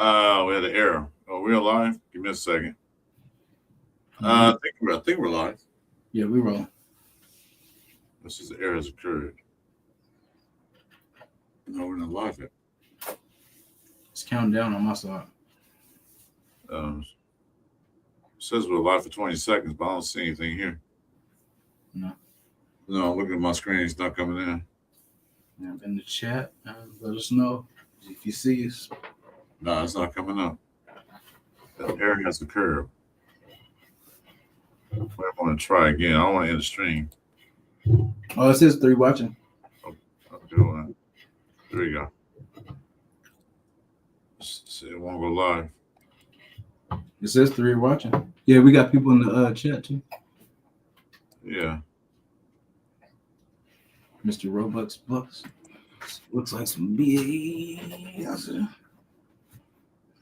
We had an error. Oh, we're live. Give me a second. I think we're live. Yeah, we roll. This is the error has occurred. No, we're not live yet. It's counting down on my side. It says we're live for 20 seconds, but I don't see anything here. No. No, I'm looking at my screen. It's not coming in. Yeah, in the chat, let us know if you see us. No, it's not coming up. The error has occurred. I want to try again. I don't want to end the stream. Oh, it says 3 watching. I'll do it. There you go. It won't go live. It says 3 watching. Yeah, we got people in the chat too. Yeah. Mr. Robux Bucks. Looks like some BA.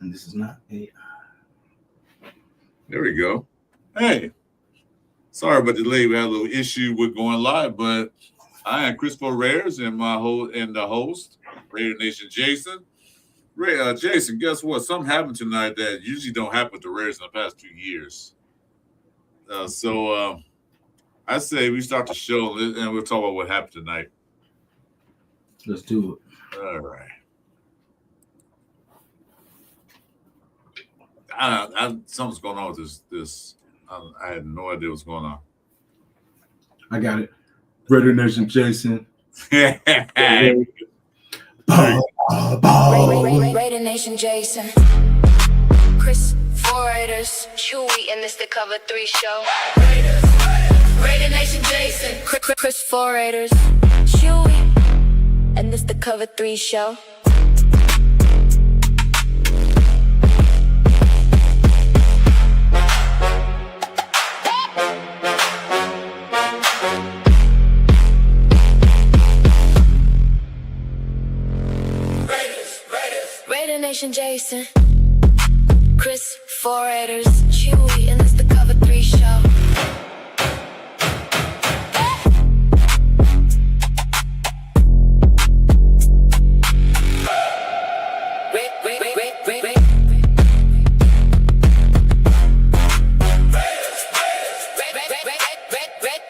And this is not AI. There we go. Hey. Sorry about the delay. We had a little issue with going live, but I am Christopher Rares and the host, Raider Nation Jason. Jason, guess what? Something happened tonight that usually don't happen with the Raiders in the past 2 years. So I say we start the show and we'll talk about what happened tonight. Let's do it. All right. Something's going on with this. I had no idea what's going on. I got it. Raider Nation Jason. Raider Nation Jason. Chris, 4 Raiders. Chewy, and this the Cover 3 show. Raider Nation Jason. Chris, 4 Raiders. Chewy, and this the Cover 3 show. Nation Jason, Chris, 4 Raiders, Chewy, and this the Cover 3 show.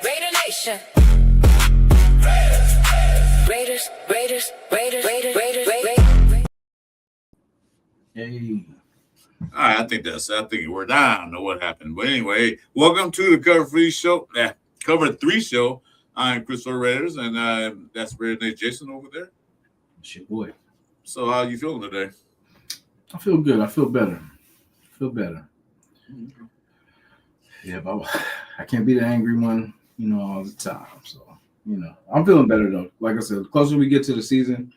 Raider Nation. Raiders. Hey. All right, I think we're down. I don't know what happened. But anyway, welcome to the Cover 3 show. Cover 3 show. I'm Christopher Raiders, and that's Raider Nate Jason over there. It's your boy. So how you feeling today? I feel good. I feel better. Yeah, but I can't be the angry one, all the time. So, I'm feeling better though. Like I said, the closer we get to the season,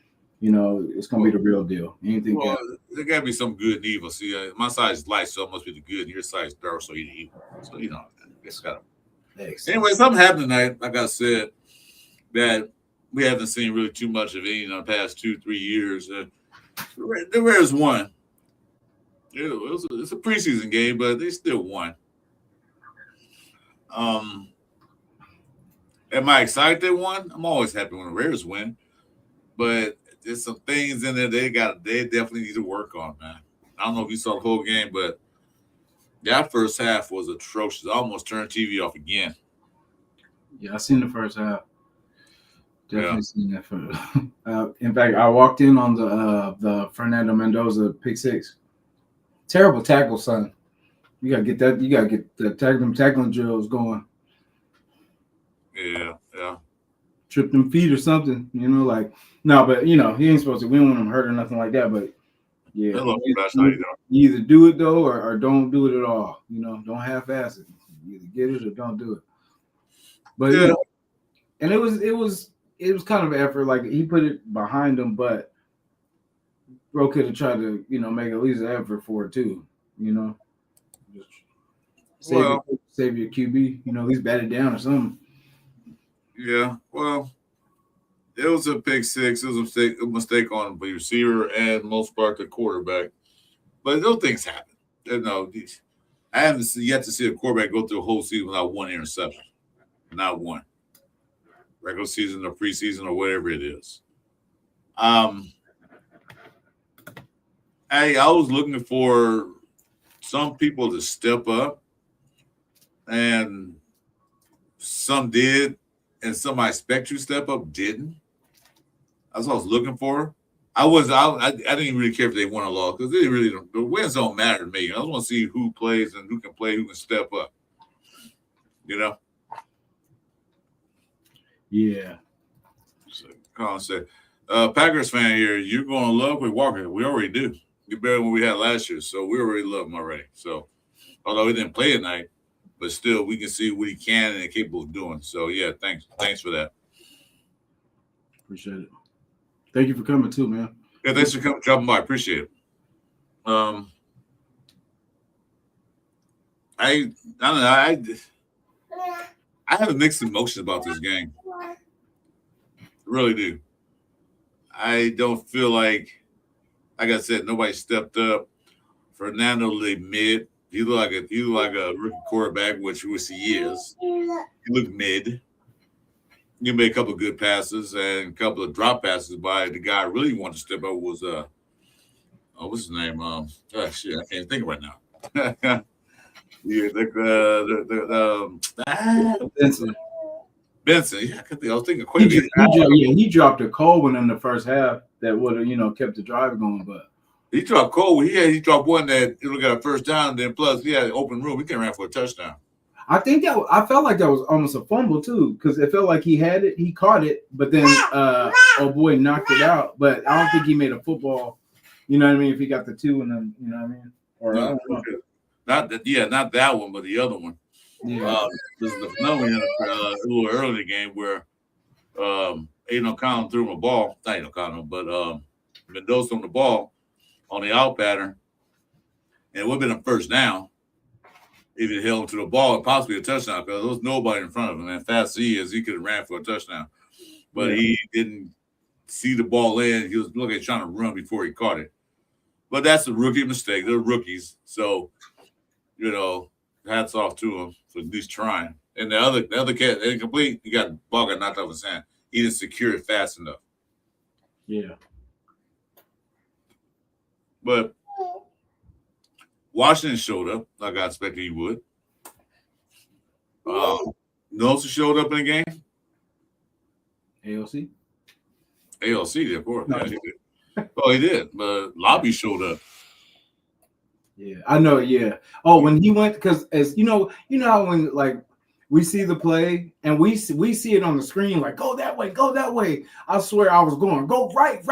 it's gonna be the real deal. Anything? Well, there gotta be some good and evil. See, my side is light, so it must be the good. Your side is dark, so you're the evil. So it's gotta. Anyway, something happened tonight. Like I said, that we haven't seen really too much of it in the past 2-3 years. The Raiders won. It's a preseason game, but they still won. Am I excited they won? I'm always happy when the Raiders win, but there's some things in there they definitely need to work on, man. I don't know if you saw the whole game, but that first half was atrocious. I almost turned TV off again. Yeah, I seen the first half. Definitely seen that first. In fact, I walked in on the Fernando Mendoza pick 6. Terrible tackle, son. You gotta get that. You gotta get the tackling drills going. Yeah. Trip them feet or something, No, but he ain't supposed to. We don't want him hurt or nothing like that. But yeah, you either do it though, or don't do it at all. Don't half-ass it. You either get it or don't do it. But and it was kind of an effort. Like he put it behind him, but bro could have tried to make at least an effort for it too. Save your QB. At least bat it down or something. Yeah, well, it was a pick 6. It was a mistake on the receiver and most part the quarterback. But those things happen. I haven't yet to see a quarterback go through a whole season without one interception. Not one. Regular season or preseason or whatever it is. I was looking for some people to step up, and some did, and some I expect to step up didn't. That's what I was looking for. I didn't really care if they won or lost because the wins don't matter to me. I just want to see who plays and who can play, who can step up. You know? Yeah. So Colin said, Packers fan here, you're going to love with Walker. We already do. You're better than we had last year, so we already love him already. So, although he didn't play tonight, but still, we can see what he can and is capable of doing. So, yeah, thanks for that. Appreciate it. Thank you for coming too, man. Yeah, thanks for dropping by. Appreciate it. I don't know. I have mixed emotions about this game. I really do. I don't feel like I said, nobody stepped up. Fernando looked mid. He looked like a rookie quarterback, which he is. He looked mid. He made a couple of good passes and a couple of drop passes by the guy I really wanted to step up was what's his name? Shit, I can't think right now. Yeah, Benson. Yeah, I was thinking quickly. He dropped a cold one in the first half that would have, kept the drive going, but he dropped cold. He dropped one that got a first down, and then plus he had an open room. He can ran for a touchdown. I felt like that was almost a fumble too, because it felt like he had it, he caught it, but then boy knocked it out. But I don't think he made a football. You know what I mean? If he got the two, and then you know what I mean, or I don't know. Not that one, but the other one. Yeah, this is another one a little early in the game where Aiden O'Connell threw him a ball. Not Aiden O'Connell, but Mendoza on the ball on the out pattern, and it would have been a first down if he held to the ball and possibly a touchdown because there was nobody in front of him. And fast as he could have ran for a touchdown. But he didn't see the ball in. He was looking at trying to run before he caught it. But that's a rookie mistake. They're rookies. So, hats off to him for at least trying. And the other cat, incomplete, he got the ball got knocked off his hand. He didn't secure it fast enough. Yeah. But Washington showed up like I expected he would. Nelson showed up in the game. ALC, of course. No. Yeah, he did. Oh, he did. But Lobby showed up. Yeah, I know. Yeah. Oh, when he went, because as you know how when we see the play and we see it on the screen like go that way. I swear I was going go right,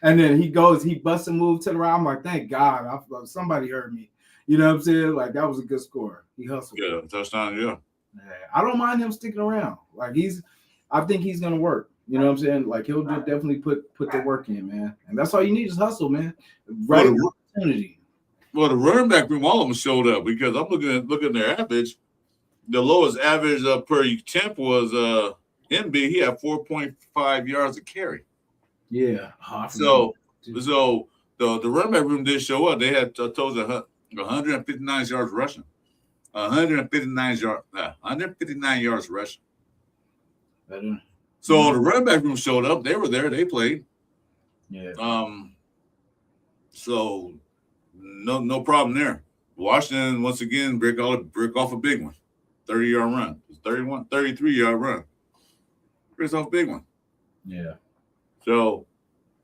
and then he busts a move to the right. I'm like, thank God, somebody heard me. You know what I'm saying? Like that was a good score. He hustled. Yeah, touchdown. Yeah. I don't mind him sticking around. Like I think he's gonna work. You know what I'm saying? Like he'll definitely put the work in, man. And that's all you need is hustle, man. Right opportunity. Well, the running back room, all of them showed up because I'm looking at their average. The lowest average per attempt was MB. He had 4.5 yards a carry. Yeah. So the running back room did show up. They had a total of 159 yards rushing. 159 yards rushing. Better. So the running back room showed up. They were there. They played. Yeah. So no problem there. Washington once again break off a big one. 30-yard run. 33-yard run. Breaks off a big one. Yeah. So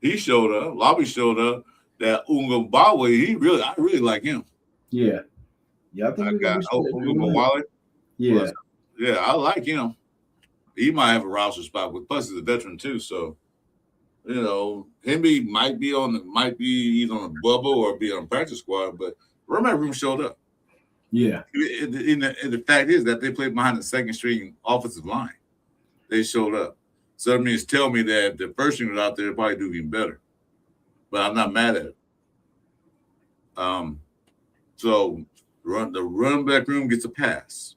he showed up. Lobby showed up. That Ungombawe, I really like him. Yeah. Yeah, I think I got Ungombawe. Yeah. Yeah, I like him. He might have a roster spot, but plus he's a veteran too. So, Hemby might be either on the bubble or be on the practice squad, but running room showed up. Yeah. And the fact is that they played behind the second string offensive line. They showed up. So that means tell me that if the first string was out there, they'll probably do even better. But I'm not mad at it. So the running back room gets a pass.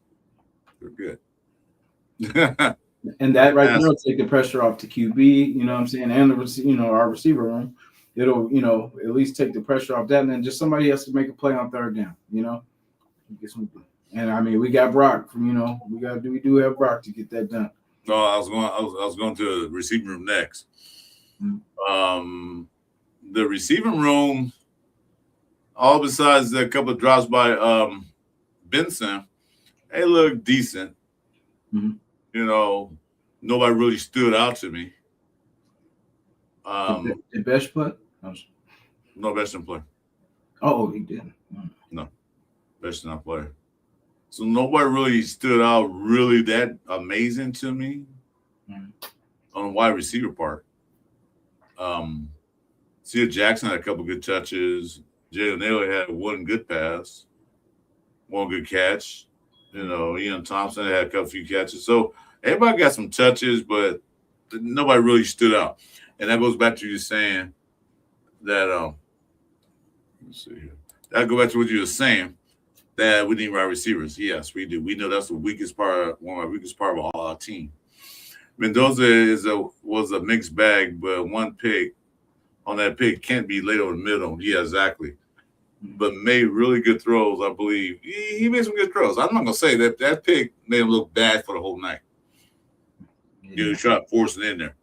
They're good. And that right there will take the pressure off to QB, you know what I'm saying, and our receiver room. It'll, at least take the pressure off that, and then just somebody has to make a play on third down, And I mean, we got Brock from, we do have Brock to get that done. No, I was going to the receiving room next. Mm-hmm. The receiving room, all besides a couple of drops by Benson, they look decent. Mm-hmm. Nobody really stood out to me. Did Besh play? No, Besh didn't play. Oh, he didn't. No, Besh did not play. So nobody really stood out really that amazing to me on the wide receiver part. Sia Jackson had a couple good touches. Jalen Naylor had one good pass, one good catch. Ian Thompson had a few catches. So everybody got some touches, but nobody really stood out. And that goes back to you saying that let's see here. That go back to what you were saying, that we need wide receivers. Yes, we do. We know that's the weakest part, one of our weakest part of our team. Mendoza was a mixed bag, but one pick on that pick can't be laid over the middle. Yeah, exactly. But made really good throws, I believe. He made some good throws. I'm not gonna say that pick made him look bad for the whole night. Yeah. You try to force it in there.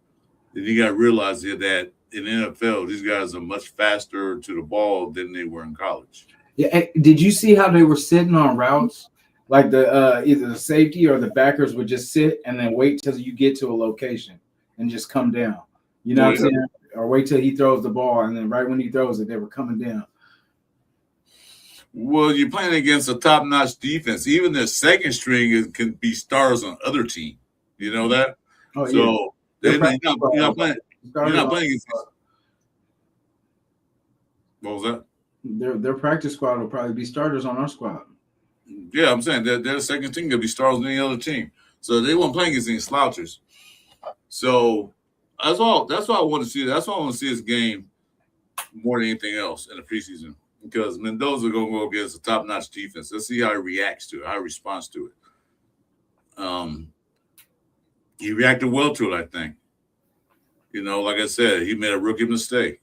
Then you gotta realize here that in the NFL, these guys are much faster to the ball than they were in college. Yeah. Did you see how they were sitting on routes? Like the either the safety or the backers would just sit and then wait till you get to a location and just come down. You know what I'm saying? Or wait till he throws the ball, and then right when he throws it, they were coming down. Well, you're playing against a top-notch defense. Even their second string can be stars on other team. You know that? Oh, so yeah. You're not playing against. What was that? Their practice squad will probably be starters on our squad. Yeah, I'm saying that their second team could be stars on any other team. So they weren't playing against any slouchers. So that's all I want to see. That's why I want to see this game more than anything else in the preseason. Because Mendoza going to go against a top-notch defense. Let's see how he reacts to it, how he responds to it. He reacted well to it, I think. Like I said, he made a rookie mistake.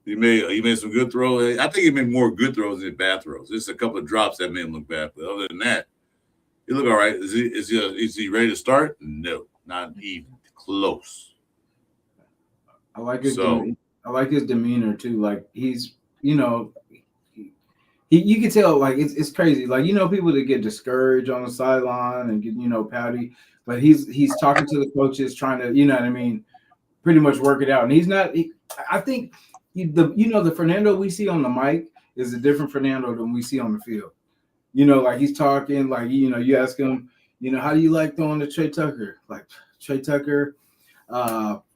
He made some good throws. I think he made more good throws than bad throws. Just a couple of drops that made him look bad. But other than that, he looked all right. Is he ready to start? No, not even close. I like his demeanor too. Like he's, you can tell like it's crazy. Like people that get discouraged on the sideline and get pouty, but he's talking to the coaches, trying to pretty much work it out. And he's not. I think the Fernando we see on the mic is a different Fernando than we see on the field. Like he's talking, like you ask him, how do you like throwing to Trey Tucker? Like Trey Tucker,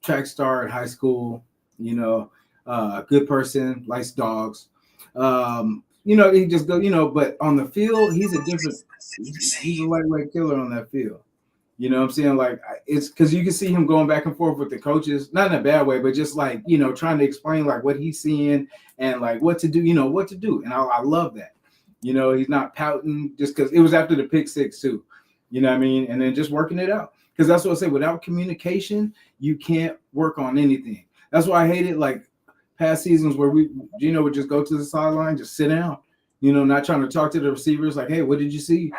track star in high school. Good person, likes dogs. He just go, but on the field, he's a lightweight killer on that field. You know what I'm saying? Like it's because you can see him going back and forth with the coaches, not in a bad way, but just like, trying to explain like what he's seeing and like what to do, what to do. And I love that. He's not pouting just because it was after the pick six too. You know what I mean? And then just working it out. Because that's what I say, without communication, you can't work on anything. That's why I hate it. Like past seasons where Gino would just go to the sideline, just sit down, not trying to talk to the receivers. Like, hey, what did you see?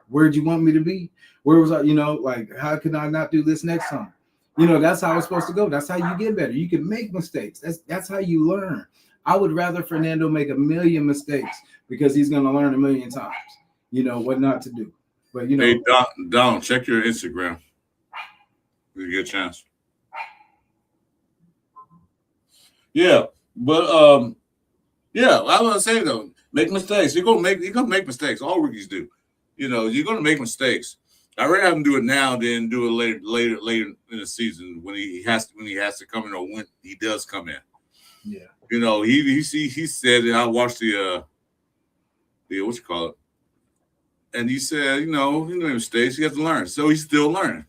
Where'd you want me to be? Where was I? Like, how can I not do this next time? That's how it's supposed to go. That's how you get better. You can make mistakes. That's how you learn. I would rather Fernando make 1,000,000 mistakes because he's going to learn 1,000,000 times, what not to do. But, Hey, Don, check your Instagram. You get a chance. Yeah, but I want to say though, make mistakes. You're gonna make mistakes. All rookies do. You're gonna make mistakes. I'd rather have him do it now than do it later in the season when he has to come in or when he does come in. Yeah. He said, and I watched the what you call it, and he said, he made mistakes. He has to learn, so he's still learning.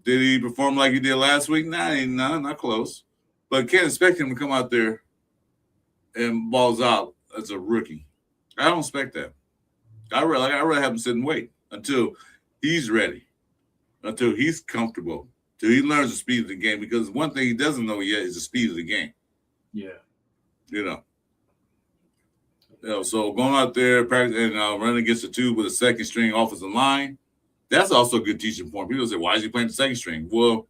Did he perform like he did last week? Nah, not close. But can't expect him to come out there and balls out as a rookie. I don't expect that. I really have him sit and wait until he's ready, until he's comfortable, till he learns the speed of the game. Because one thing he doesn't know yet is the speed of the game. Yeah. So going out there practice and running against the two with a second string offensive line, that's also a good teaching point. People say, why is he playing the second string? Well,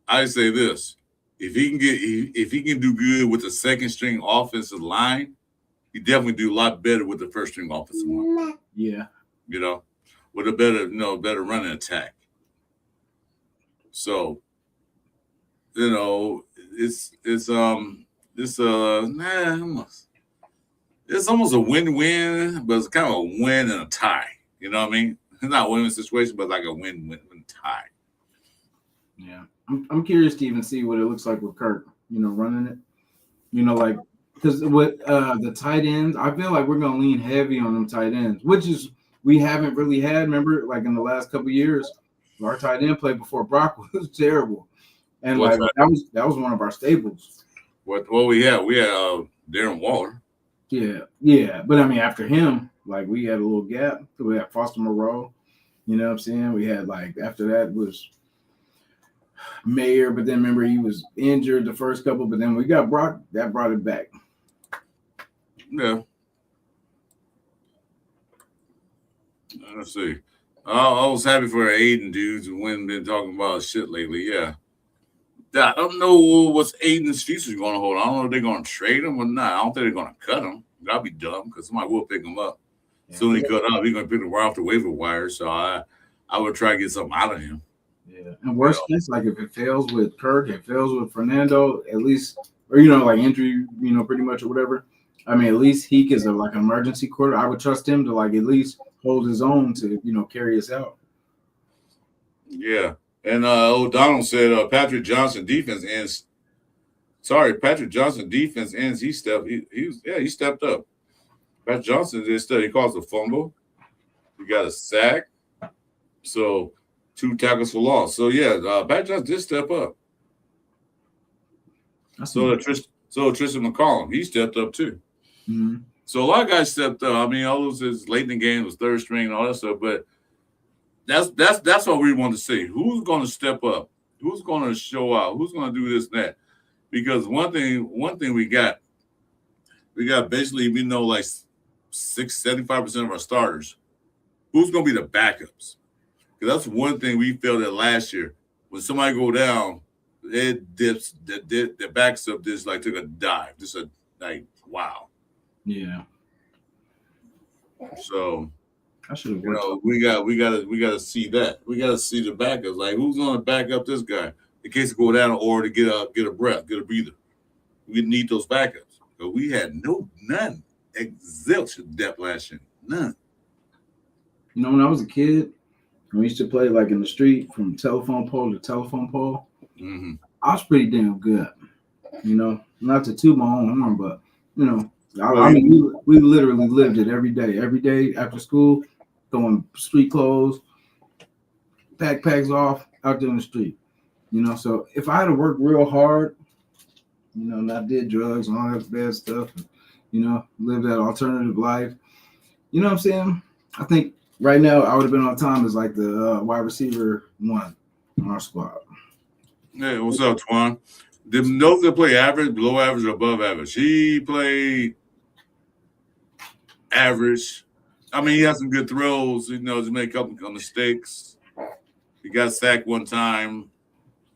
I say this. if he can do good with the second string offensive line, he definitely do a lot better with the first string offensive line. Yeah. You know, with a better running attack. So, you know, it's almost a win-win, but it's kind of a win and a tie. You know what I mean? It's not a win-win situation, but like a win-win tie. Yeah. I'm curious to even see what it looks like with Kirk, running it. Like, because with the tight ends, I feel like we're going to lean heavy on them tight ends, which is we haven't really had. Remember, like in the last couple of years, our tight end play before Brock was terrible. And like that was one of our staples. What we had Darren Waller. Yeah. But I mean, after him, like we had a little gap. We had Foster Moreau. You know what I'm saying? We had like after that was Mayer, but then remember he was injured the first couple, but then we got Brock, that brought it back. Yeah. Let's see. I was happy for Aiden dudes who went and been talking about shit lately. Yeah. I don't know what's Aiden's future going to hold. I don't know if they're going to trade him or not. I don't think they're going to cut him. That'd be dumb because somebody will pick him up. Yeah. Soon he cut up, he's going to pick him right off the waiver wire. So I would try to get something out of him. Yeah. And worst case, like if it fails with Kirk, it fails with Fernando, at least, or, like injury, pretty much or whatever. I mean, at least he is like an emergency quarter. I would trust him to like at least hold his own to, carry us out. Yeah. And O'Donnell said Patrick Johnson defense ends. Patrick Johnson defense ends. He stepped up. Patrick Johnson did stuff. He caused a fumble. He got a sack. So 2 tackles for loss. So yeah, Patrick Johnson did step up. So Tristan McCollum, he stepped up too. Mm-hmm. So a lot of guys stepped up. I mean, all those is late in the game was third string and all that stuff, but that's what we want to see. Who's going to step up? Who's going to show out? Who's going to do this and that? Because one thing we got basically we know like 75% of our starters. Who's going to be the backups? Because that's one thing we felt that last year. When somebody go down, it dips. The backs up just like took a dive. Just wow. Yeah. So. I should have. We got to see that. We got to see the backups. Like who's going to back up this guy in case it go down or to get a breather. We need those backups. But we had none. Zilch depth last year. None. When I was a kid, we used to play like in the street from telephone pole to telephone pole. Mm-hmm. I was pretty damn good. Not to toot my own horn, but I mean, we literally lived it every day. Every day after school, throwing street clothes, backpacks off out there in the street. So if I had to work real hard, not did drugs and all that bad stuff, live that alternative life, you know what I'm saying? I think right now I would have been on time as like the wide receiver 1 on our squad. Hey, what's up, Twan? Those that play average, below average, or above average. He played average. I mean, he had some good throws. Just made a couple of mistakes. He got sacked one time,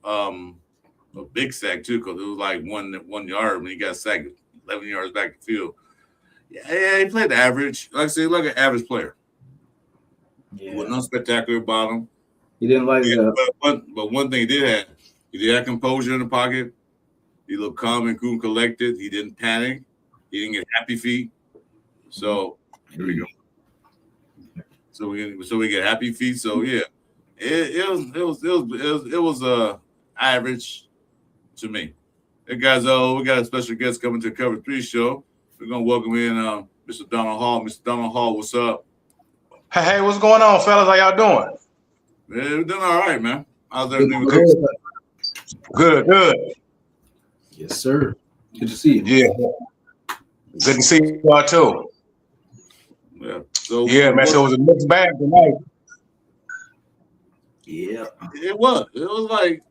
a big sack too, because it was like 1 yard when he got sacked 11 yards back the field. Yeah, he played average. Like I say, like an average player. Yeah. With no spectacular about him. He didn't like but one thing he did have. He did have composure in the pocket. He looked calm and cool and collected. He didn't panic. He didn't get happy feet. So here we go. So we get happy feet. So yeah, it was average to me. Hey guys, we got a special guest coming to Cover 3 show. We're gonna welcome in Mr. Donald Hall. Mr. Donald Hall, what's up? Hey, what's going on, fellas? How y'all doing? Yeah, we're doing all right, man. How's everything with you? Good. Yes, sir. Good to see you. Yeah. Good to see y'all too. Yeah. So man. So it was a mixed bag tonight. Yeah. It was. It was like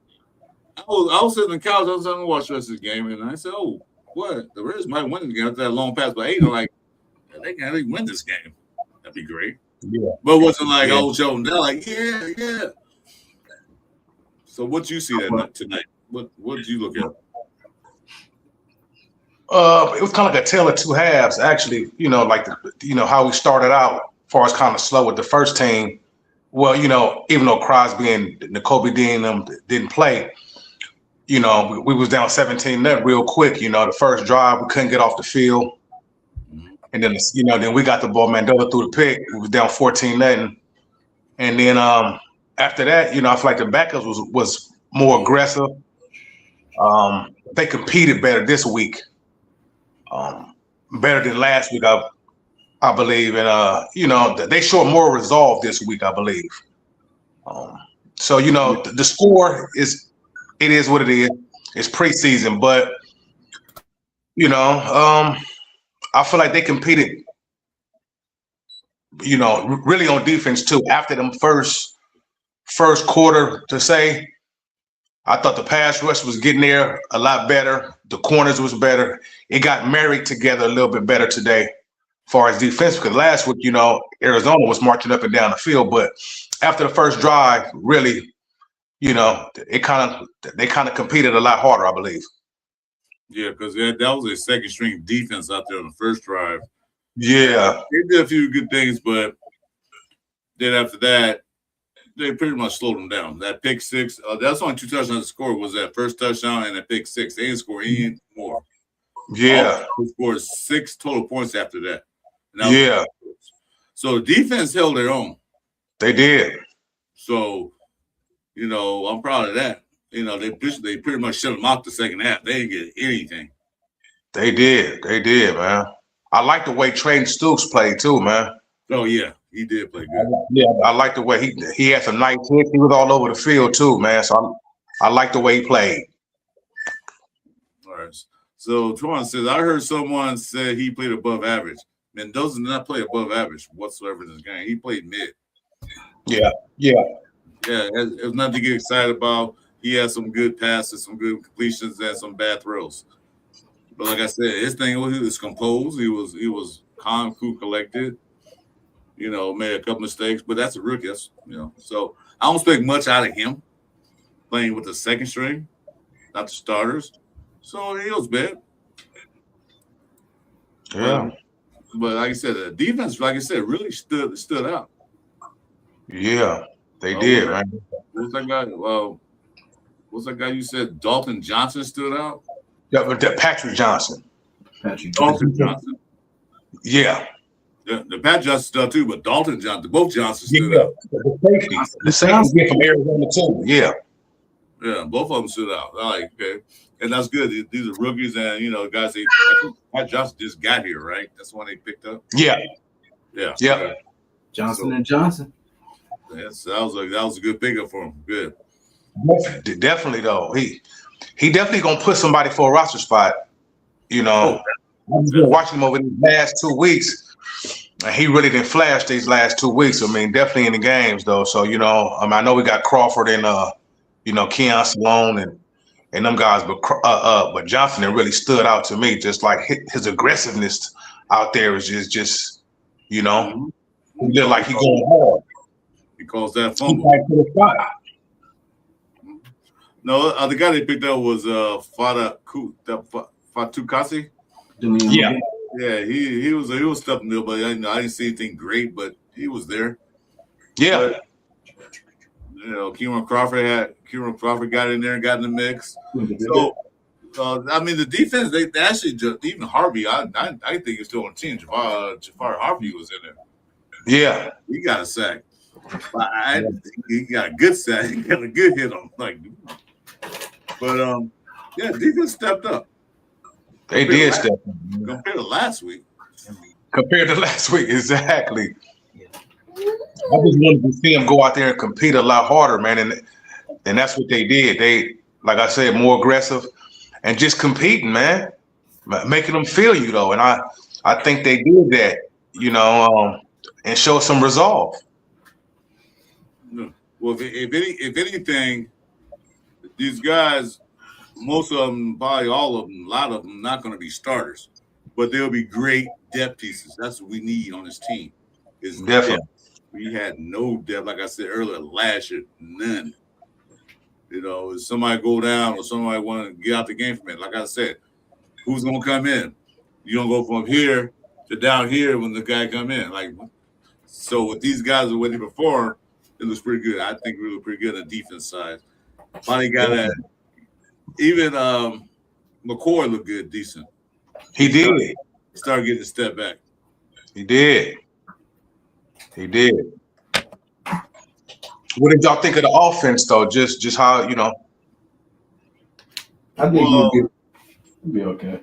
I was sitting on the couch. I was trying to watch the rest of the game, and I said, "Oh, what? The Raiders might win this game after that long pass by Aiden. Like they can win this game. That'd be great." Yeah. But it wasn't like Joe. They're like, yeah. So what you see that night tonight? What did you look at? It was kind of like a tale of two halves, actually. You know, like how we started out, as far as kind of slow with the first team. Well, even though Crosby and N'Kobe Dean them didn't play, we was down 17-0 real quick. The first drive we couldn't get off the field, and then then we got the ball. Mandela threw the pick. We was down 14-0, and then after that, I feel like the backups was more aggressive. They competed better this week. Better than last week, I believe, and they showed more resolve this week, I believe. So the score is what it is. It's preseason, but I feel like they competed, really on defense too. After them first quarter, to say, I thought the pass rush was getting there a lot better. The corners was better. It got married together a little bit better today, as far as defense. Because last week, Arizona was marching up and down the field, but after the first drive, really, they kind of competed a lot harder, I believe. Yeah, because that was a second string defense out there on the first drive. Yeah, they did a few good things, but then after that, they pretty much slowed them down. That pick six, that's only 2 touchdowns to score, was that first touchdown and that pick six. They didn't score any more. Yeah. They scored 6 total points after that. Yeah. So the defense held their own. They did. So, I'm proud of that. They pretty much shut them out the second half. They didn't get anything. They did, man. I like the way Trey Stoops played too, man. Oh, yeah. He did play good. Yeah, I like the way he had some nice hits. He was all over the field too, man. So I like the way he played. All right. So Twan says, I heard someone say he played above average. Mendoza did not play above average whatsoever in this game. He played mid. Yeah. It was nothing to get excited about. He had some good passes, some good completions, and some bad throws. But like I said, his thing he was composed. He was calm, cool, collected. Made a couple mistakes, but that's a rookie. So I don't expect much out of him playing with the second string, not the starters. So he was bad. Yeah. But like I said, the defense, really stood out. Yeah, they did, man. What's that guy? What's that guy you said? Dalton Johnson stood out? Yeah, but Patrick Johnson. Dalton Johnson. Yeah. The Pat Johnson stuff too, but Dalton Johnson, both Johnsons stood out. The safety from Arizona too. Yeah. Yeah, both of them stood out. Okay. And that's good. These are rookies and guys Pat Johnson just got here, right? That's the one they picked up. Yeah. Johnson and Johnson. Yes, that was a good pickup for him. Good. Definitely though. He definitely gonna put somebody for a roster spot. I've been watching him over these last 2 weeks. He really didn't flash these last 2 weeks. Definitely in the games though. So I know we got Crawford and Keon Sloan and them guys, but Johnson it really stood out to me. Just like his aggressiveness out there is just he looked like he going hard. He calls that fumble. No, the guy they picked up was Fatukasi. Yeah, he was stuffing there, but I didn't see anything great, but he was there. Yeah. But, Kieran Crawford got in there and got in the mix. So, the defense, they actually just, even Harvey, I think he's still on the team. Jafar Harvey was in there. Yeah. He got a sack. He got a good sack. He got a good hit on him. But defense stepped up. They did step up. Compared to last week. Exactly. I just wanted to see them go out there and compete a lot harder, man. And that's what they did. They, like I said, more aggressive and just competing, man. Making them feel you, though. And I think they did that, and show some resolve. Well, if anything, these guys, most of them, probably all of them, a lot of them, not going to be starters, but they'll be great depth pieces. That's what we need on this team. Is definitely. Depth. We had no depth, like I said earlier, last year, none. You know, if somebody go down or somebody want to get out the game from it, like I said, who's going to come in? You don't go from here to down here when the guy come in. Like, so with these guys and what they perform, it looks pretty good. I think we look pretty good on the defense side. Finally got that. Even McCoy looked good, decent. He did. Started getting a step back. He did. What did y'all think of the offense, though? Just how, you know? I think he'll be okay.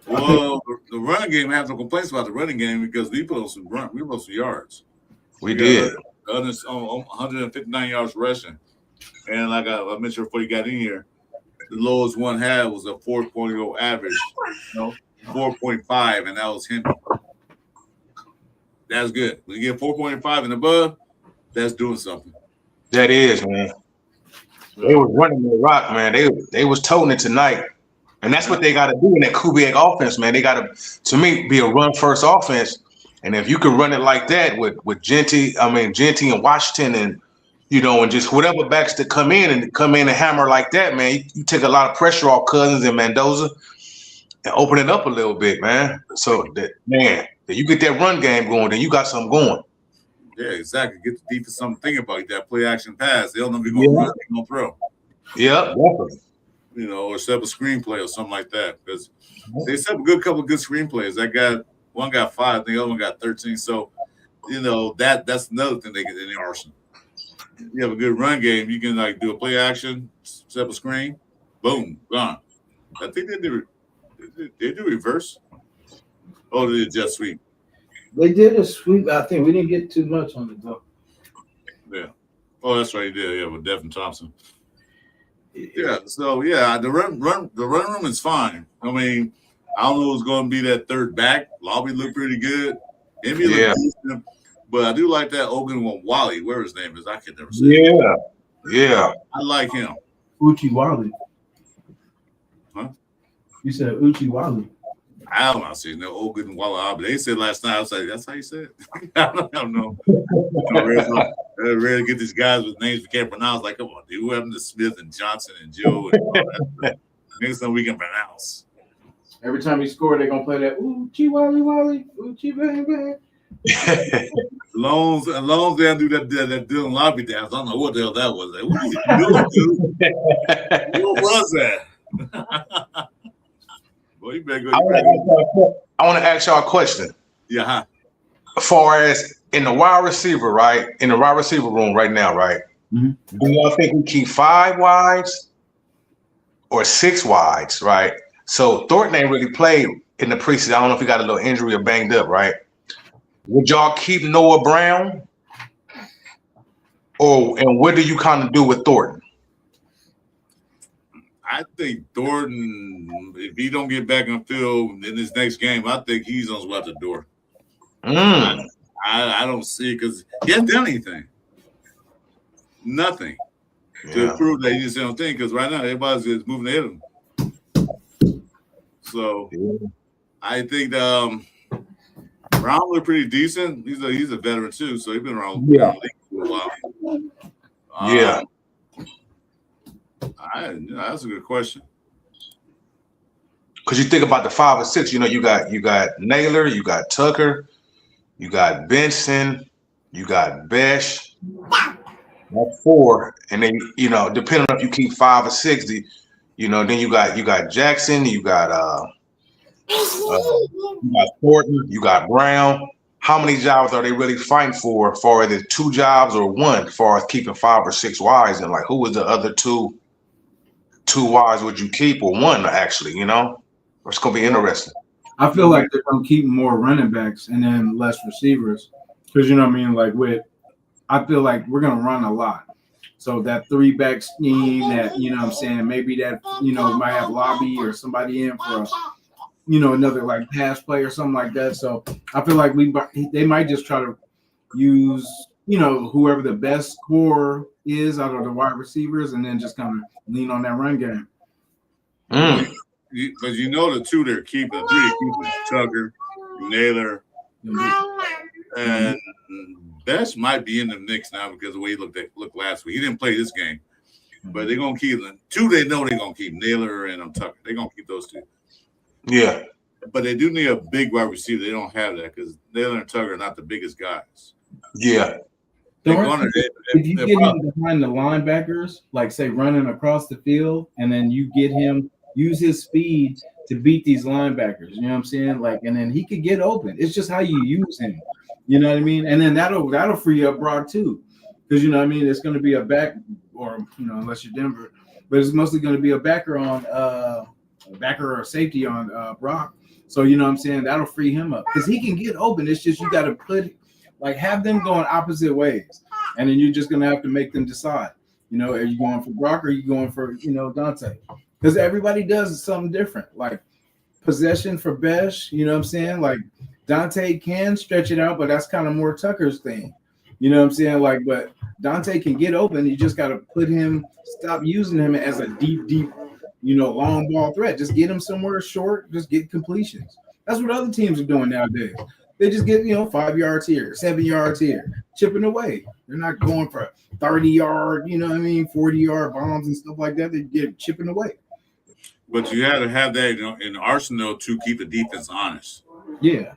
Well, the running game, I have no complaints about the running game because we put on some yards. We did. 159 yards rushing. And like I mentioned before you got in here, the lowest one had was a 4.0 average. 4.5, and that was him. That's good. When you get 4.5 and above, that's doing something. That is, man. They was running the rock, man. They was toting it tonight. And that's what they got to do in that Kubiak offense, man. They got to me, be a run-first offense. And if you can run it like that with Genty and Washington and, you know, and just whatever backs that come in and hammer like that, man, you take a lot of pressure off Cousins and Mendoza and open it up a little bit, man. So, that you get that run game going, then you got something going. Yeah, exactly. Get the defense something to think about. That play action pass. They don't know if you're going to run, they're going to throw. Yeah, definitely. You know, or set up a screenplay or something like that. Because they set up a couple of good screenplays. One got 5, the other one got 13. So, you know, that's another thing they get in the arsenal. You have a good run game, you can like do a play action, set up a screen, boom, gone. I think they do reverse. Oh, they did jet sweep. They did a sweep. I think we didn't get too much on it though. Yeah. Oh, that's right. He did. Yeah, with Devin Thompson. Yeah. So yeah, the run room is fine. I mean, I don't know who's going to be that third back. Lobby looked pretty good. Maybe looked decent, but I do like that Ogun Wally. Where his name is, I can never say. Yeah. I like him. Uchi Wally. Huh? You said Uchi Wally. I don't know. See, no Ogun Walla. They said last night. I was like, that's how you said it. I don't know. I rarely get these guys with names we can't pronounce. Like, come on, dude. Who happened to Smith and Johnson and Joe? And next time we can pronounce. Every time he scored, they're gonna play that Uchi Wally Wally, Uchi Bang Bang. Loans, they don't do that Dylan Lobby dance. I don't know what the hell that was. Like, what are you doing, dude? What was that? Boy, you better go. I want to ask y'all a question. Yeah. As far as in the wide receiver, right? In the wide receiver room right now, right? Mm-hmm. Do y'all think we keep 5 wides or 6 wides, right? So Thornton ain't really played in the preseason. I don't know if he got a little injury or banged up, right? Would y'all keep Noah Brown? And what do you kind of do with Thornton? I think Thornton, if he don't get back on field in this next game, I think he's on his way out the door. I don't see it because he hasn't done anything. Nothing to prove that he just don't think, because right now everybody's just moving ahead of him. So I think Brown looked pretty decent. He's a veteran too, so he's been around the league for a while. That's a good question. Because you think about the 5 or 6, you know, you got Naylor, you got Tucker, you got Benson, you got Besh. That's 4, and then you know, depending on if you keep 5 or 6, you know, then you got Jackson, you got Thornton, you got Brown. How many jobs are they really fighting for? As far as the 2 jobs or 1, as far as keeping 5 or 6 wides, and like who was the other 2 wides would you keep, or 1 actually? You know, it's gonna be interesting. I feel like they're gonna keep more running backs and then less receivers, because you know what I mean. Like I feel like we're gonna run a lot. So that 3-back scheme, that, you know what I'm saying, maybe that, you know, might have Lobby or somebody in for another like pass play or something like that. So I feel like they might just try to use, you know, whoever the best core is out of the wide receivers, and then just kind of lean on that run game. Because you know the 2 they're keeping, the 3 they're keeping, Tucker, Naylor, and Best might be in the Knicks now because of the way he looked last week. He didn't play this game, but they're gonna keep them. Two, they know they're gonna keep Naylor and Tucker. They're gonna keep those two. Yeah, but they do need a big wide receiver. They don't have that because Naylor and Tucker are not the biggest guys. Yeah. If you get him behind the linebackers, like say running across the field, and then you get him use his speed to beat these linebackers, you know what I'm saying? Like, and then he could get open. It's just how you use him. You know what I mean? And then that'll free up Brock too, because you know what I mean. It's going to be a back, or you know, unless you're Denver, but it's mostly going to be a backer on a backer or a safety on Brock. So you know what I'm saying. That'll free him up because he can get open. It's just you got to have them going opposite ways, and then you're just going to have to make them decide. You know, are you going for Brock or are you going for Dante? Because everybody does something different. Like possession for Besh, you know what I'm saying? Like Dante can stretch it out, but that's kind of more Tucker's thing. You know what I'm saying? Like, but Dante can get open. You just got to stop using him as a deep, long ball threat. Just get him somewhere short. Just get completions. That's what other teams are doing nowadays. They just get, 5 yards here, 7 yards here, chipping away. They're not going for 30-yard, 40-yard bombs and stuff like that. They get chipping away. But you got to have that in the arsenal to keep the defense honest. Yeah.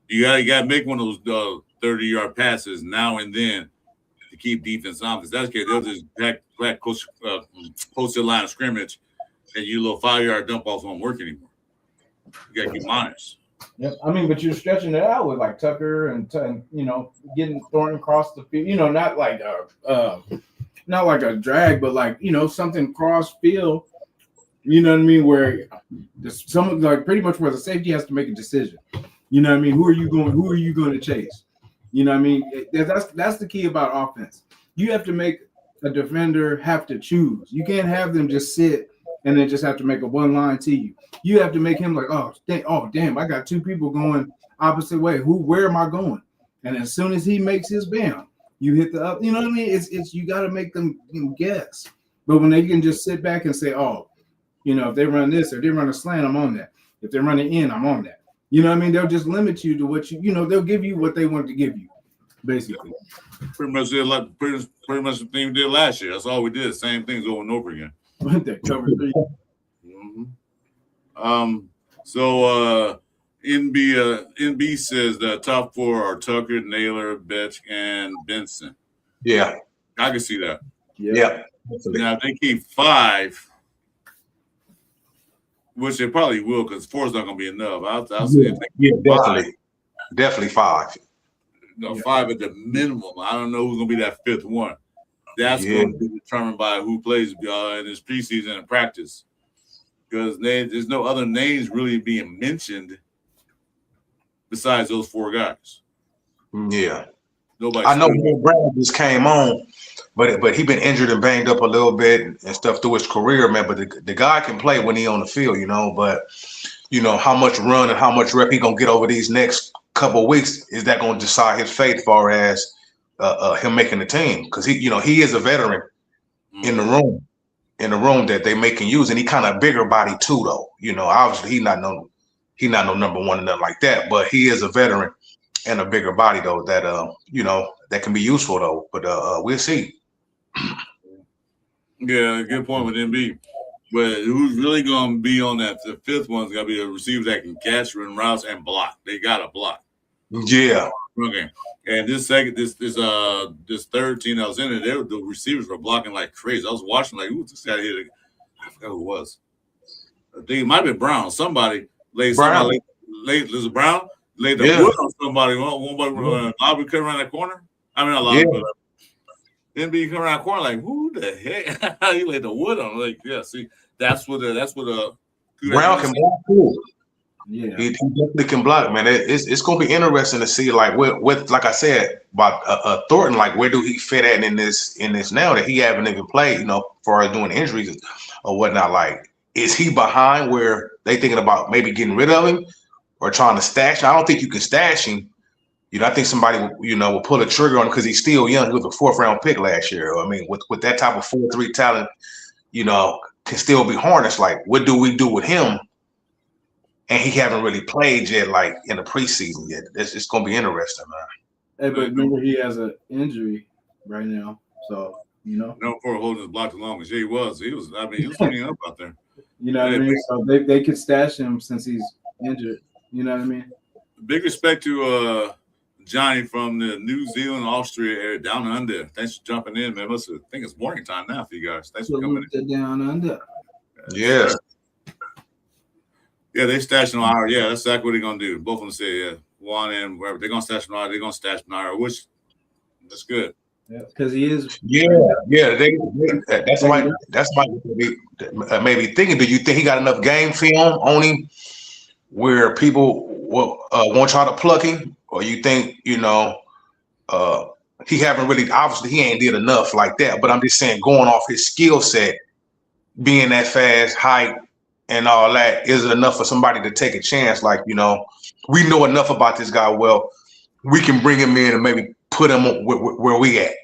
You got to make one of those 30-yard passes now and then to keep defense honest. That's because they'll just back posted line of scrimmage, and your little 5-yard dump offs won't work anymore. You got to keep them honest. Yeah, I mean, but you're stretching it out with like Tucker and getting thrown across the field. Not like a drag, but like something cross field. You know what I mean? Where someone like pretty much where the safety has to make a decision. You know what I mean? Who are you going to chase? You know what I mean? That's the key about offense. You have to make a defender have to choose. You can't have them just sit and then just have to make a one line to you. You have to make him like, oh damn, I got two people going opposite way. Where am I going? And as soon as he makes his bam, you hit the up. You know what I mean? It's you got to make them guess. But when they can just sit back and say, if they run this or they run a slant, I'm on that. If they're running in, I'm on that. You know what I mean? They'll just limit you to what they'll give you what they want to give you, basically. Pretty much the thing we did last year. That's all we did. Same things over and over again. That cover 3. So NB says the top 4 are Tucker, Naylor, Betch, and Benson. Yeah. I can see that. Yeah. Now, if they keep 5, which they probably will, because 4 is not going to be enough. I'll say if they keep definitely 5. No, 5 at the minimum. I don't know who's going to be that 5th one. That's going to be determined by who plays in this preseason and practice. Because there's no other names really being mentioned besides those 4 guys. Yeah. Nobody. I know Will Brown just came on, but he been injured and banged up a little bit and stuff through his career, man. But the guy can play when he on the field, But how much run and how much rep he gonna get over these next couple of weeks, is that gonna decide his fate as far as him making the team? Because he is a veteran in the room that they making use, and he kind of bigger body too, though. Obviously he not no number 1 and nothing like that, but he is a veteran and a bigger body though that that can be useful though. But we'll see. Yeah, good point with MB. But who's really going to be on that? The 5th one's going to be a receiver that can catch, run routes, and block. They got to block. Yeah. Okay. And this 3rd team that was in it, the receivers were blocking like crazy. I was watching like, ooh, this guy hit. I forgot who it was. I think it might be Brown. Somebody laid Brown. Was it Brown? Laid the wood on somebody. Lobby cut around that corner. I mean, not Lobby, but then be come around the corner like, who the heck? He laid the wood on. Like, yeah, see, that's what Brown can block too. Yeah, he definitely can block, man. It's gonna be interesting to see, like, with like I said about Thornton, like, where do he fit at in this now that he haven't even played, for doing injuries or whatnot. Like, is he behind where they thinking about maybe getting rid of him or trying to stash him? I don't think you can stash him. I think somebody will pull a trigger on him because he's still young. He was a 4th round pick last year. I mean, with that type of 4-3 talent, can still be harnessed. Like, what do we do with him? And he haven't really played yet, like in the preseason yet. It's going to be interesting, man. Hey, but remember he has an injury right now, so No, for holding his block too long as he was. He was cleaning up out there. You know what I mean? So they could stash him since he's injured. You know what I mean? Big respect to Johnny from the New Zealand, Austria area, down under. Thanks for jumping in, man. I think it's morning time now for you guys. Thanks for coming in. Down under. Yes. Yeah, they stash an IR. Yeah, that's exactly what they're gonna do. Both of them say, yeah, one and wherever they're gonna stash an IR, they're gonna stash an IR, which that's good. Yeah, because he is. Yeah. That's why maybe thinking. Do you think he got enough game film on him where people will won't try to pluck him, or you think he haven't really? Obviously, he ain't did enough like that. But I'm just saying, going off his skill set, being that fast, height, and all that, is it enough for somebody to take a chance? Like, we know enough about this guy. Well, we can bring him in and maybe put him where we at.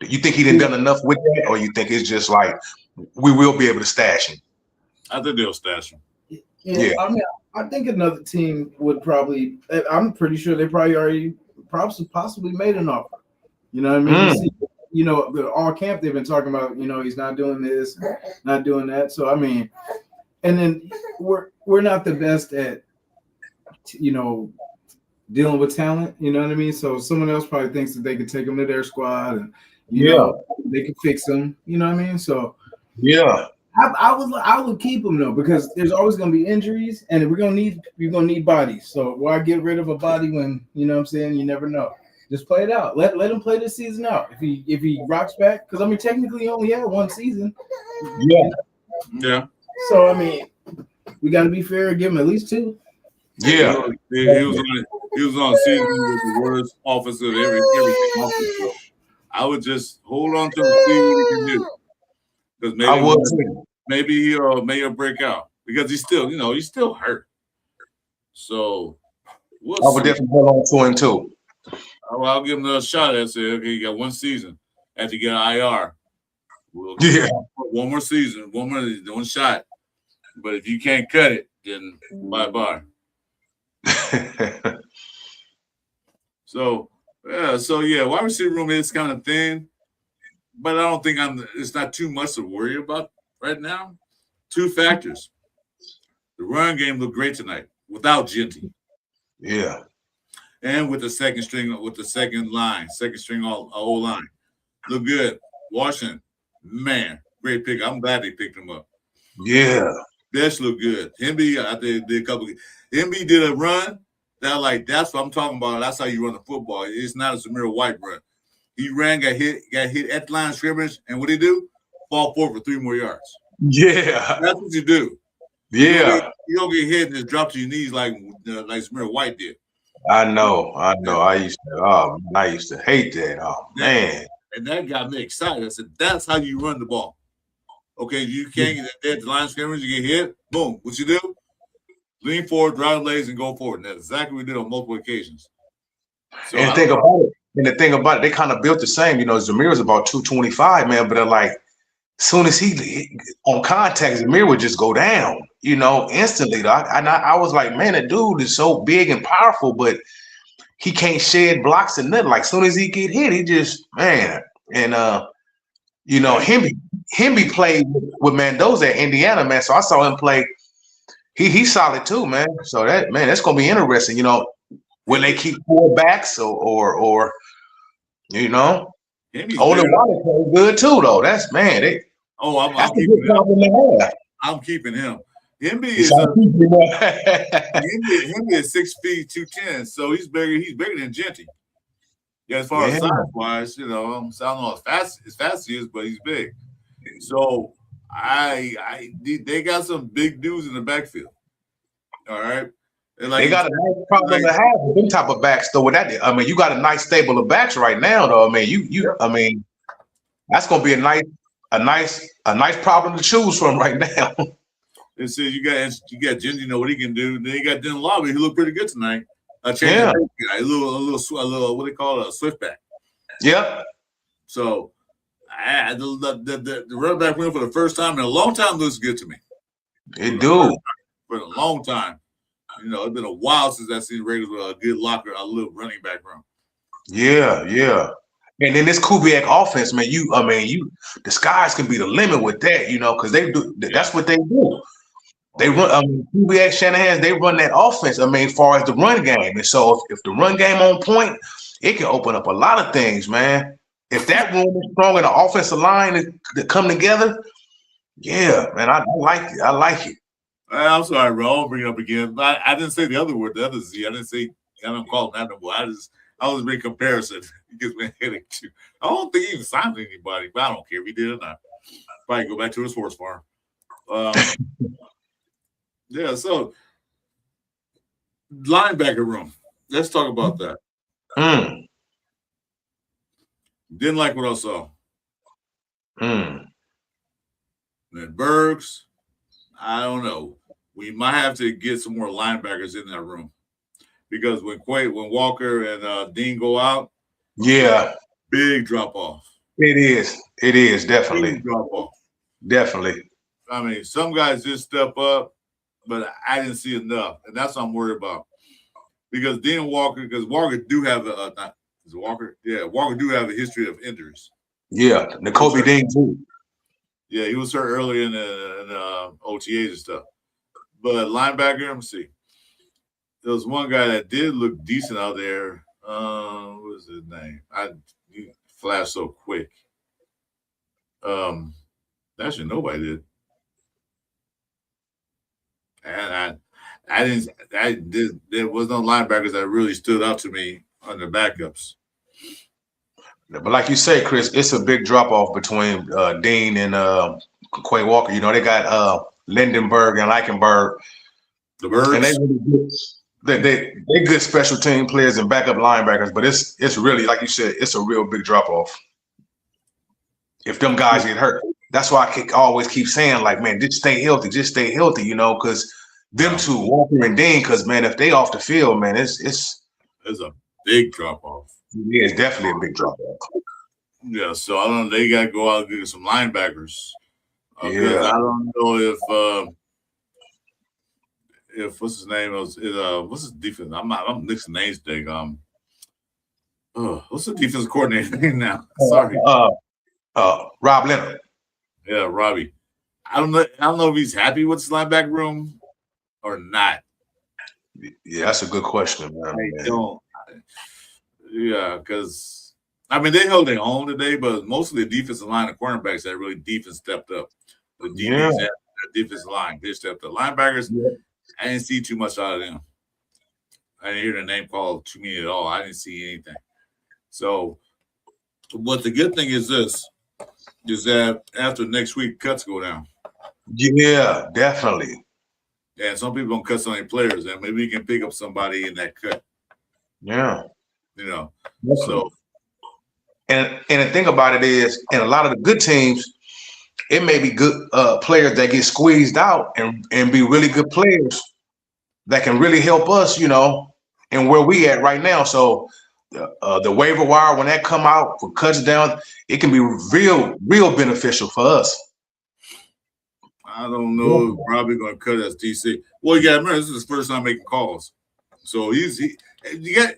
You think he done enough with that, or you think it's just like we will be able to stash him? I think they'll stash him. Yeah. I mean, I think another team would probably. I'm pretty sure they probably already possibly made an offer. You know what I mean? All camp they've been talking about. He's not doing this, not doing that. So I mean, and then we're not the best at dealing with talent. You know what I mean? So someone else probably thinks that they could take him to their squad and. They can fix them. You know what I mean? So I would keep him though, because there's always going to be injuries, and you're going to need bodies. So why get rid of a body when you know what I'm saying? You never know. Just play it out. Let him play this season out. If he rocks back, because I mean technically he only had one season. Yeah. So I mean, we got to be fair and give him at least 2. Yeah. He was on a season with the worst offensive everything. I would just hold on to him and see what he can do. Because maybe he'll break out. Because he's still hurt. So I would definitely hold on to him too. I'll give him a shot and say, okay, you got one season. After you get an IR. We'll one more season, one shot. But if you can't cut it, then bye-bye. Wide receiver room is kind of thin, but I don't think it's not too much to worry about right now. 2 factors. The run game looked great tonight without Genty. Yeah. And with the second string O-line. Look good. Washington, man, great pick. I'm glad they picked him up. Yeah. Best looked good. Hemby, I think did a couple. Hemby did a run. That's what I'm talking about. That's how you run the football. It's not a Zamir White run. He ran, got hit at the line of scrimmage, and what did he do? Fall forward for 3 more yards. Yeah. That's what you do. Yeah. You don't get hit and just drop to your knees like Zamir White did. I know. I used to hate that. Oh, man. And that got me excited. I said, that's how you run the ball. Okay, you can't get at the line of scrimmage, you get hit, boom. What you do? Lean forward, drive the legs, and go forward. And that's exactly what we did on multiple occasions. So the thing about it, they kind of built the same. Zamir is about 225, man, but they're like, as soon as he on contact, Zamir would just go down, instantly. I was like, man, that dude is so big and powerful, but he can't shed blocks and nothing. Like, as soon as he get hit, he just, man. And, Hemby played with Mendoza at Indiana, man. So I saw him play. He's solid too, man. So that's gonna be interesting. Will they keep fullbacks or Older Water plays good too, though. That's man. I'm keeping him. Hemby is 6 feet 210, so he's bigger. He's bigger than Genty. Yeah, as far as size wise, I don't know as fast as he is, but he's big. So they got some big dudes in the backfield. All right. They got a nice problem to have with them type of backs, though. With that, you got a nice stable of backs right now, though. That's gonna be a nice problem to choose from right now. And so you got Genty, what he can do. Then you got Dylan Lobby, who looked pretty good tonight. A little what they call it, a swift back. Yep. So the running back room for the first time in a long time looks good to me. It do. For a long time. It's been a while since I've seen Raiders with a good locker, a little running back room. Yeah, yeah. And then this Kubiak offense, man, the skies can be the limit with that, because they do. That's what they do. They run. Kubiak, Shanahan, they run that offense. As far as the run game, and so if the run game on point, it can open up a lot of things, man. If that room is strong and the offensive line to come together, yeah, man, I like it. I like it. I'm sorry, bro. I'll bring it up again. I didn't say the other word, the other Z. I didn't say. I don't call it that no more. I was making comparison. He gives me a headache too. I don't think he even signed anybody, but I don't care if he did or not. Probably go back to his horse farm. Yeah, so linebacker room. Let's talk about that. Didn't like what I saw. And Bergs, I don't know. We might have to get some more linebackers in that room. Because when Walker and Dean go out, yeah, big drop off. It is definitely big drop off. Definitely. Some guys just step up, but I didn't see enough, and that's what I'm worried about. Because Dean Walker, Walker do have Walker do have a history of injuries. Yeah, N'Kobe Dean too. Yeah, he was hurt early in the OTAs and stuff. But linebacker, let me see. There was one guy that did look decent out there. What was his name? He flashed so quick. Actually, nobody did. And there was no linebackers that really stood out to me on the backups. But like you say, Chris, it's a big drop off between Dean and Quay Walker. They got Lindenberg and Eichenberg. The Birds. And they really good. They're good special team players and backup linebackers, but it's really, like you said, it's a real big drop off. If them guys get hurt, that's why I always keep saying, like, man, just stay healthy, because them two, Walker and Dean, because man, if they off the field, man, it's a big drop off. Yeah, it's definitely a big drop off. Yeah, so I don't know. They got to go out and get some linebackers. Yeah, I don't know if what's his name what's his defense? I'm mixing names today. What's the defensive coordinator name now? Sorry. Rob Leonard. Yeah, Robbie. I don't know if he's happy with his linebacker room or not. Yeah, that's a good question, man. I don't. Yeah, because they held their own today, but mostly the defensive line and cornerbacks that really defense stepped up. The defensive line, they stepped up. Linebackers, I didn't see too much out of them. I didn't hear the name called to me at all. I didn't see anything. So, what the good thing is this, is that after next week, cuts go down. Yeah, definitely. And some people don't cut so many players, and maybe you can pick up somebody in that cut. Yeah. So. And the thing about it is, in a lot of the good teams, it may be good players that get squeezed out and be really good players that can really help us, and where we at right now. So the waiver wire, when that come out for cuts down, it can be real beneficial for us. I don't know if probably going to cut us DC. Well, you got to remember, this is his first time making calls. So you got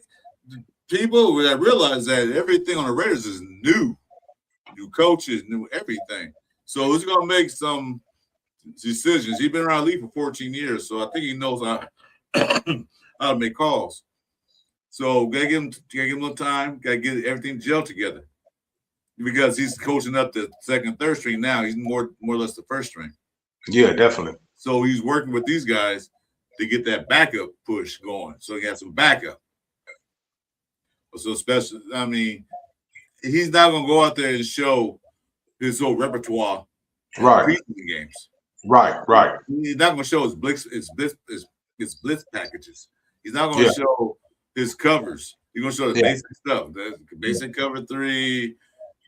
people that realize that everything on the Raiders is new. New coaches, new everything. So he's going to make some decisions. He's been around the league for 14 years, so I think he knows how to make calls. So gotta give him a little time. Gotta get everything gelled together, because he's coaching up the second, third string now. He's more or less the first string. Yeah, definitely. So he's working with these guys to get that backup push going. So he has some backup. So especially, he's not gonna go out there and show his whole repertoire. Right. Games. Right. He's not gonna show his blitz packages. He's not gonna show his covers. He's gonna show the basic stuff. The basic cover 3,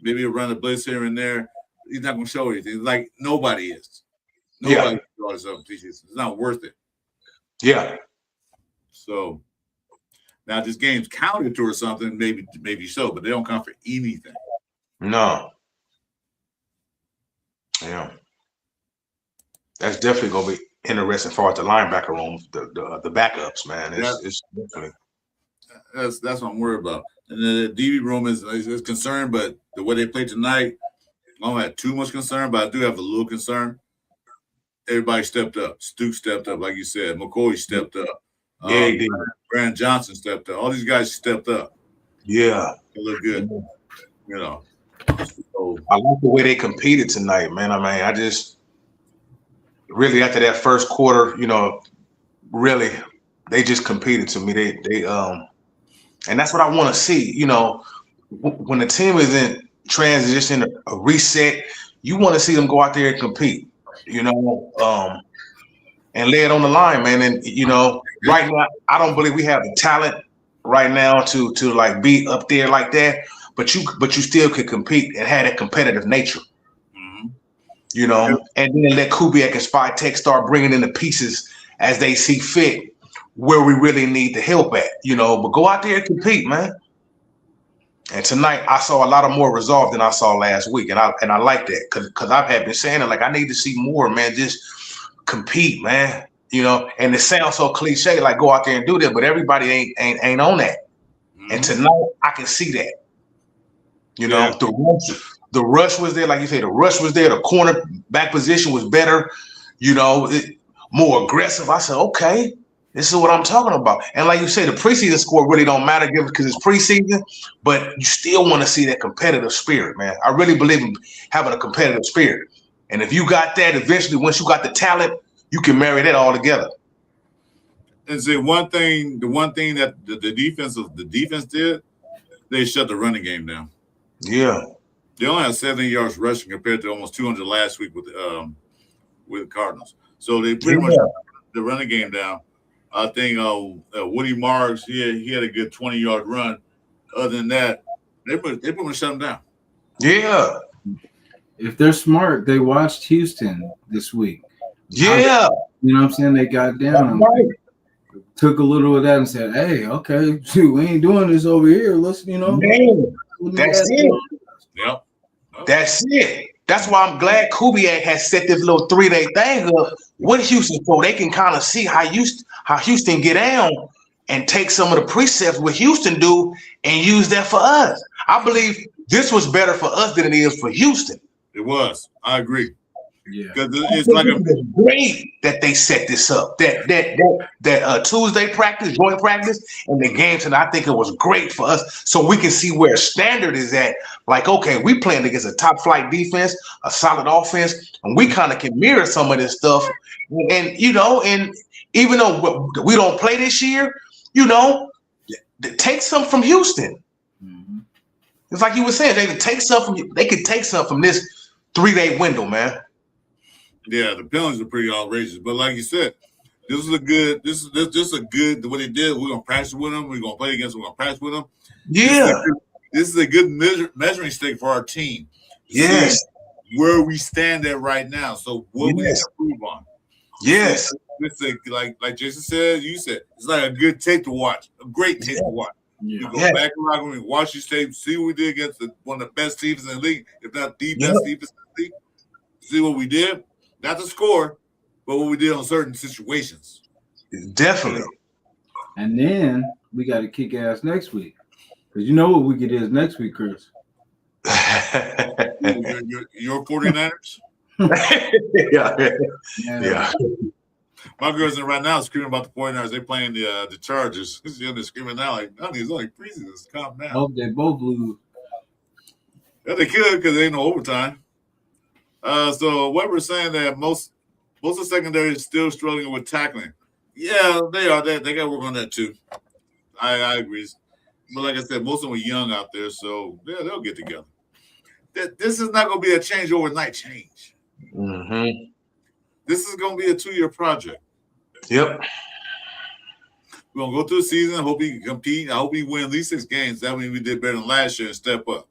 maybe a run a blitz here and there. He's not gonna show anything. Like nobody is. Nobody can show it's not worth it. Yeah. So now this game's counted to or something, maybe so, but they don't count for anything. No. Yeah. That's definitely gonna be interesting as far as the linebacker room, the backups, man. It's definitely that's what I'm worried about. And the DB room is concerned, but the way they played tonight, I don't have too much concern, but I do have a little concern. Everybody stepped up. Stu stepped up, like you said. McCoy stepped up. Yeah, he did. Brandon Johnson stepped up. All these guys stepped up. Yeah. They look good. You know. So, I like the way they competed tonight, man. I mean, I just really after that first quarter, you know, really they just competed to me. They and that's what I want to see. You know, when the team is in transition, a reset, you want to see them go out there and compete. You know, and lay it on the line, man. And you know, right now, I don't believe we have the talent right now to like be up there like that. But you still could compete and have that competitive nature. mm-hmm. You know, and then let Kubiak and Spy Tech start bringing in the pieces as they see fit, where we really need the help at. You know, but go out there and compete, man. And tonight I saw a lot of more resolve than I saw last week, and I like that because I've been saying it like I need to see more, man. Just compete, man. You know, and it sounds so cliche, like go out there and do that, but everybody ain't on that. Mm-hmm. And tonight I can see that. You know, the rush was there, like you say, the rush was there. The corner back position was better, you know, more aggressive. I said, okay, this is what I'm talking about. And like you say, the preseason score really don't matter because it's preseason, but you still want to see that competitive spirit, man. I really believe in having a competitive spirit. And if you got that, eventually, once you got the talent, you can marry that all together. And see, the one thing that the defense did, they shut the running game down. Yeah, they only had 70 yards rushing compared to almost 200 last week with the Cardinals. So they pretty much shut the running game down. I think Woody Marks, he had a good 20-yard run. Other than that, they pretty much shut him down. Yeah. If they're smart, they watched Houston this week. Yeah. You know what I'm saying? They got down. Took a little of that and said, hey, okay, shoot, we ain't doing this over here. Let's, you know. Man. That's it. Yep. That's it. That's why I'm glad Kubiak has set this little 3-day thing up with Houston so they can kind of see how Houston get down and take some of the precepts what Houston do and use that for us. I believe this was better for us than it is for Houston. It was. I agree. Yeah, because it's like great that they set this up. That Tuesday practice, joint practice, and the games, and I think it was great for us, so we can see where standard is at. Like, okay, we playing against a top flight defense, a solid offense, and we kind of can mirror some of this stuff. And you know, and even though we don't play this year, you know, take some from Houston. Mm-hmm. It's like you were saying, they could take some from this 3-day window, man. Yeah, the penalties are pretty outrageous, but like you said, this is a good. What they did. We're gonna practice with them. We're gonna play against them. We're gonna practice with them. Yeah, this is a good measuring stick for our team. Yes, where we stand at right now. So what we have to improve on. Yes, it's like Jason said. You said it's like a good tape to watch. A great tape to watch. Yeah. You go back around and watch these tapes, see what we did against one of the best teams in the league, if not the best defense in the league. See what we did. Not the score, but what we did on certain situations. Definitely. And then we got to kick ass next week. Because you know what week it is next week, Chris. Your 49ers? Yeah. My girl's in right now screaming about the 49ers. They're playing the Chargers. They're screaming now like, honey, it's only preseason. Calm down. Hope they both lose. Yeah, they could because there ain't no overtime. So what we're saying that most of the secondary is still struggling with tackling. Yeah, they are. They got to work on that too. I agree. But like I said, most of them are young out there, so yeah, they'll get together. This is not going to be a change overnight change. Mm-hmm. This is going to be a 2-year project. Yep. We're going to go through the season. I hope we can compete. I hope we win at least 6 games. That means we did better than last year and step up.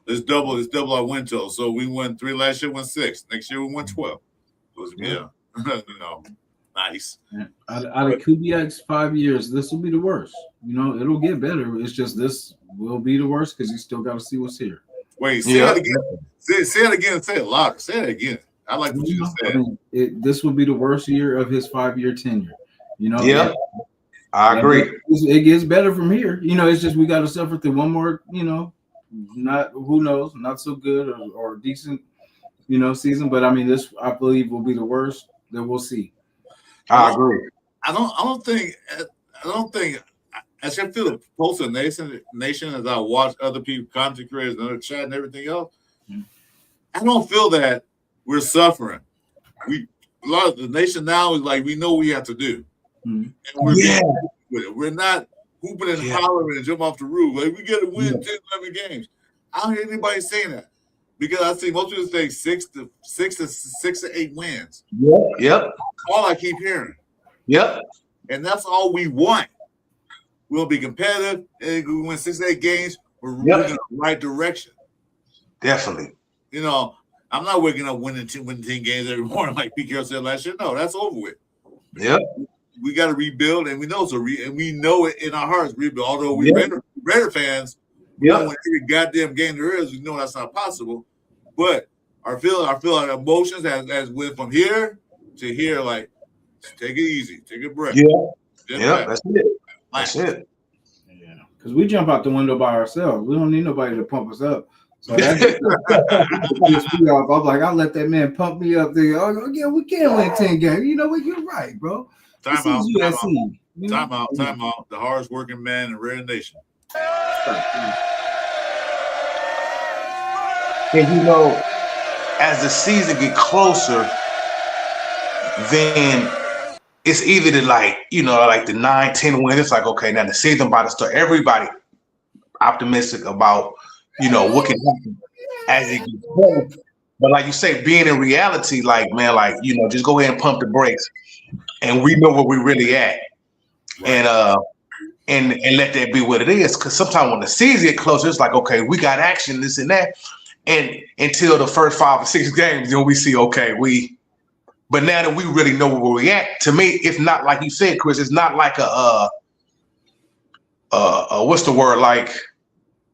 Let's double our win total. So we won 3 last year, won 6. Next year we won 12. Yeah. Nice. Out of Kubiak's 5 years, this will be the worst. You know, it'll get better. It's just this will be the worst because you still got to see what's here. Wait, say it again. Say it again. Say it louder. Say it again. I like what you just said. I mean, this will be the worst year of his 5-year tenure. You know, I agree. It gets better from here. You know, it's just we got to suffer through one more, you know, not who knows, not so good or decent, you know, season. But I mean, this I believe will be the worst that we'll see. I agree. I don't think as I feel the pulse of nation as I watch other people, content creators, and other chat and everything else. I don't feel that we're suffering. A lot of the nation now is like we know what we have to do. And we're not hooping and hollering and jump off the roof. Like we got to win 10, 11 games. I don't hear anybody saying that because I see most people say 6 to 8 wins. Yep. All I keep hearing. Yep. And that's all we want. We'll be competitive and we win 6 to 8 games. We're moving in the right direction. Definitely. You know, I'm not waking up winning 10 games every morning like Pete Carroll said last year. No, that's over with. Yep. We got to rebuild, and we know and we know it in our hearts. Rebuild. Although we Raider fans, when every goddamn game there is, we know that's not possible. But our emotions has went from here to here. Like, take it easy, take a breath. That's it. That's it. Yeah, because we jump out the window by ourselves. We don't need nobody to pump us up. So that's I'm like, I'll let that man pump me up there. Oh yeah, we can't win 10 games. You know what? You're right, bro. Time out. The hardest working man in the Raider Nation. And you know, as the season get closer, then it's either the like the 9, 10 wins. It's like, okay, now the season about to start. Everybody optimistic about, you know, what can happen as it gets better. But like you say, being in reality, like, man, like, you know, just go ahead and pump the brakes. And we know where we really at, and let that be what it is. Because sometimes when the season get closer, it's like, okay, we got action, this and that, and until the first 5 or 6 games, then we see, okay, But now that we really know where we at, to me, it's not like you said, Chris. It's not like what's the word? Like,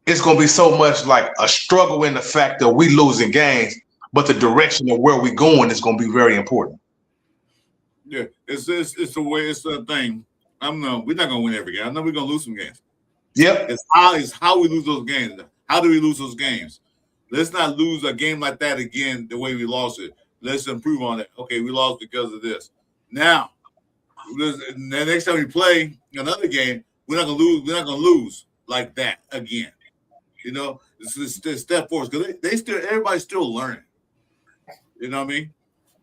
it's gonna be so much like a struggle in the fact that we losing games, but the direction of where we going is gonna be very important. Yeah, it's the way, it's the thing. We're not gonna win every game. I know we're gonna lose some games. Yep. It's how we lose those games. How do we lose those games? Let's not lose a game like that again the way we lost it. Let's improve on it. Okay, we lost because of this. Now, the next time we play another game, we're not gonna lose. We're not gonna lose like that again. You know, it's step forward because everybody's still learning. You know what I mean?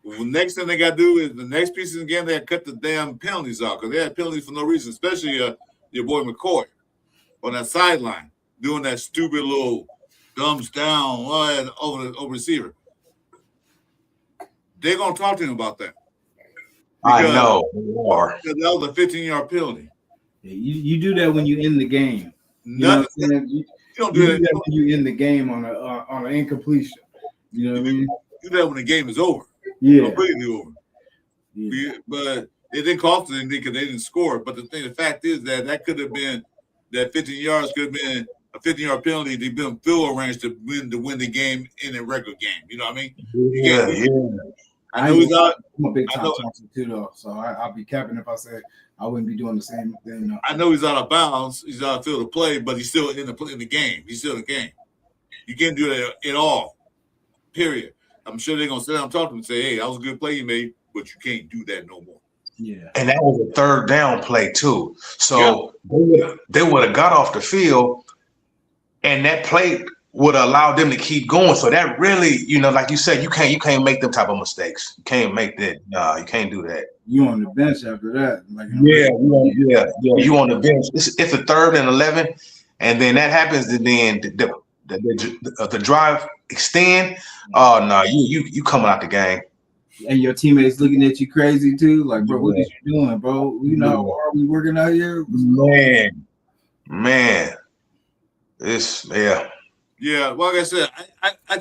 The next thing they got to do is the next piece of the game, they got to cut the damn penalties out because they had penalties for no reason, especially your boy McCoy on that sideline doing that stupid little thumbs down over receiver. They're going to talk to him about that. I know. Because that was a 15-yard penalty. Yeah, you do that when you're in the game. You don't do that when you're in the game on an incompletion. You know what I mean? Do that when the game is over. Yeah, completely over. Yeah. But it didn't cost them because they didn't score. But the fact is that could have been that 15 yards could have been a 15-yard penalty. They've been field range to win the game in a regular game. You know what I mean? Yeah. I know he's out. I'm a big time Thompson too, though. So I'll be capping if I said I wouldn't be doing the same thing. No. I know he's out of bounds. He's out of field of play, but he's still in the game. He's still in the game. You can't do that at all. Period. I'm sure they're gonna sit down and talk to him and say, "Hey, that was a good play you made, but you can't do that no more." Yeah. And that was a third down play too. So they would have got off the field, and that play would have allowed them to keep going. So that really, you know, like you said, you can't make them type of mistakes. You can't make that. No, you can't do that. You on the bench after that? Like, You on the bench. It's a 3rd and 11, and then that happens, and then the drive extend. Oh no, you coming out the game. And your teammates looking at you crazy too, like, bro, what are you doing, bro? You know how hard we working out here? Man, it's Yeah, well, like I said,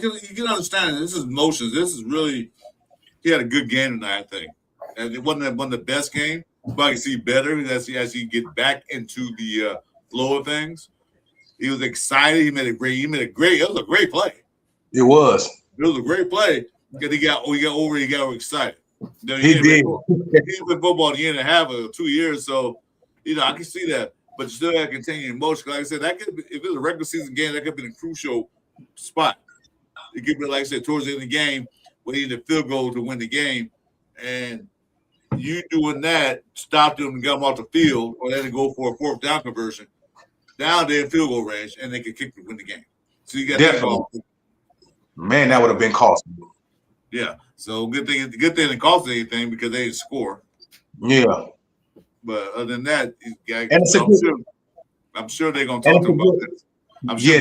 you can understand it. This is emotions. This is really, he had a good game tonight, I think. And it wasn't one of the best games, but I can see better as he get back into the flow of things. He was excited. It was a great play. It was a great play because he got excited. He did. He didn't play football in a year and a half or 2 years, so I can see that, but you still got to continue emotion. Like I said, that could be, if it's a regular season game, that could be a crucial spot. It could be, like I said, towards the end of the game, we need a field goal to win the game, and you doing that stop them and get them off the field, or then go for a fourth down conversion down there in field goal range, and they can kick to win the game. So you got definitely. Man, that would have been costly. Yeah. So good thing it didn't cost anything because they didn't score. Yeah. But other than that, I'm sure they're gonna talk to him about this. I'm sure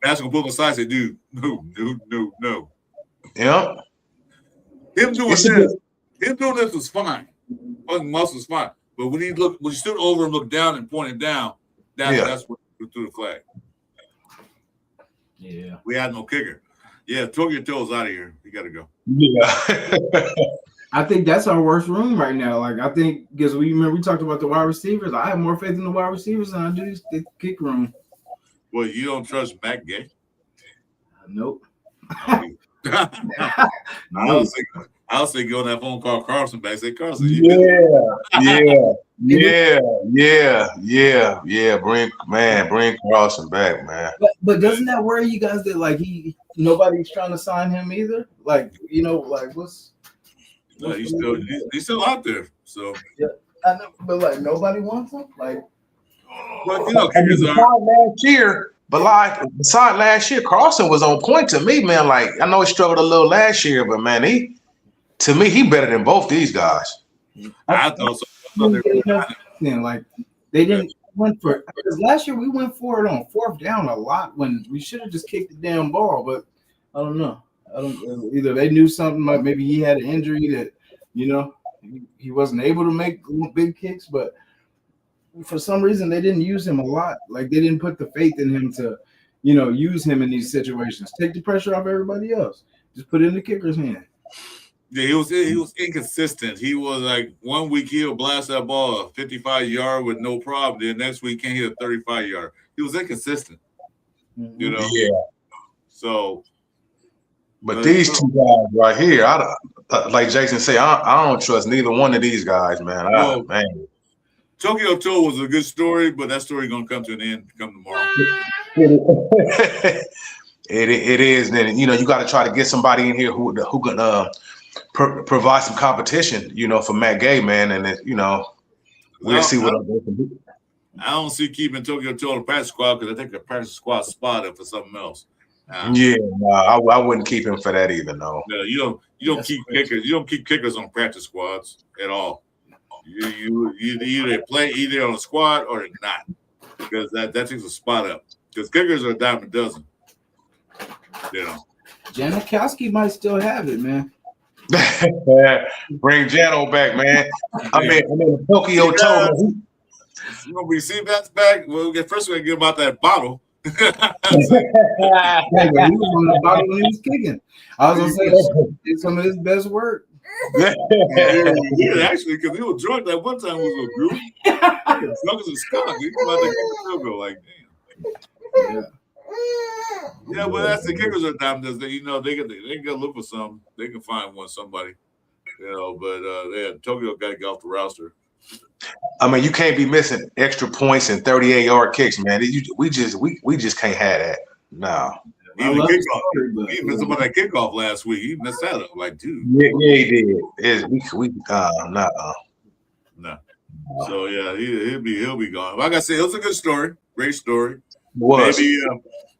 basketball people aside say, dude, no. Yeah. Him doing this was fine. Muscle was fine. But when he stood over and looked down and pointed down, that's what threw the flag. Yeah. We had no kicker. Yeah, throw your toes out of here. You got to go. Yeah. I think that's our worst room right now. Like, I think because we talked about the wide receivers. I have more faith in the wide receivers than I do the kick room. Well, you don't trust Matt Gay? Nope. I was thinking on that phone call Carson back. Say, Carson, Bring Carson back, man. But doesn't that worry you guys that like nobody's trying to sign him either? Like, what's no, he's still out there. So yeah, I know, but like nobody wants him. Like, but last year, beside last year, Carson was on point to me, man. Like, I know he struggled a little last year, but man, he better than both these guys. I thought so. Like they didn't went for because last year we went for it on fourth down a lot when we should have just kicked the damn ball. But I don't know. Either they knew something, like maybe he had an injury that he wasn't able to make big kicks, but for some reason they didn't use him a lot. Like they didn't put the faith in him to, use him in these situations. Take the pressure off everybody else. Just put it in the kicker's hand. Yeah, he was inconsistent. He was like 1 week he'll blast that ball a 55-yard with no problem. Then next week can't hit a 35-yard. He was inconsistent. Yeah. So, but these two guys right here, like Jason said, I don't trust neither one of these guys, man. Man. Tokyo Toe was a good story, but that story gonna come to an end come tomorrow. It is. Then you got to try to get somebody in here who can provide some competition, for Matt Gay, man, and we'll see what they can do. I don't see keeping Tokyo Toe in the practice squad because I think the practice squad spot him for something else. I wouldn't keep him for that either. No. No, you don't keep kickers. You don't keep kickers on practice squads at all. You either play either on a squad or not, because that takes a spot up. Because kickers are a dime a dozen. Janikowski might still have it, man. Bring Jano back, man. I mean Tokyo Toe. You gonna be Seabass back? Well, first we're gonna get him out that bottle. He was on the bottom when he was kicking. I was gonna say did some of his best work. Yeah, actually, because he was drunk that one time was a group. Drunk as a skunk. He come out there and go like, damn. Yeah, but that's the kickers are dime. They can go look for something. They can find somebody. But Tokyo got to get off the roster. I mean, you can't be missing extra points and 38-yard kicks, man. We just can't have that. No. Even somebody that kickoff last week, he messed that up. Like, dude. Yeah, he did. No. So yeah, he'll be gone. Like I said, it was a good story, great story.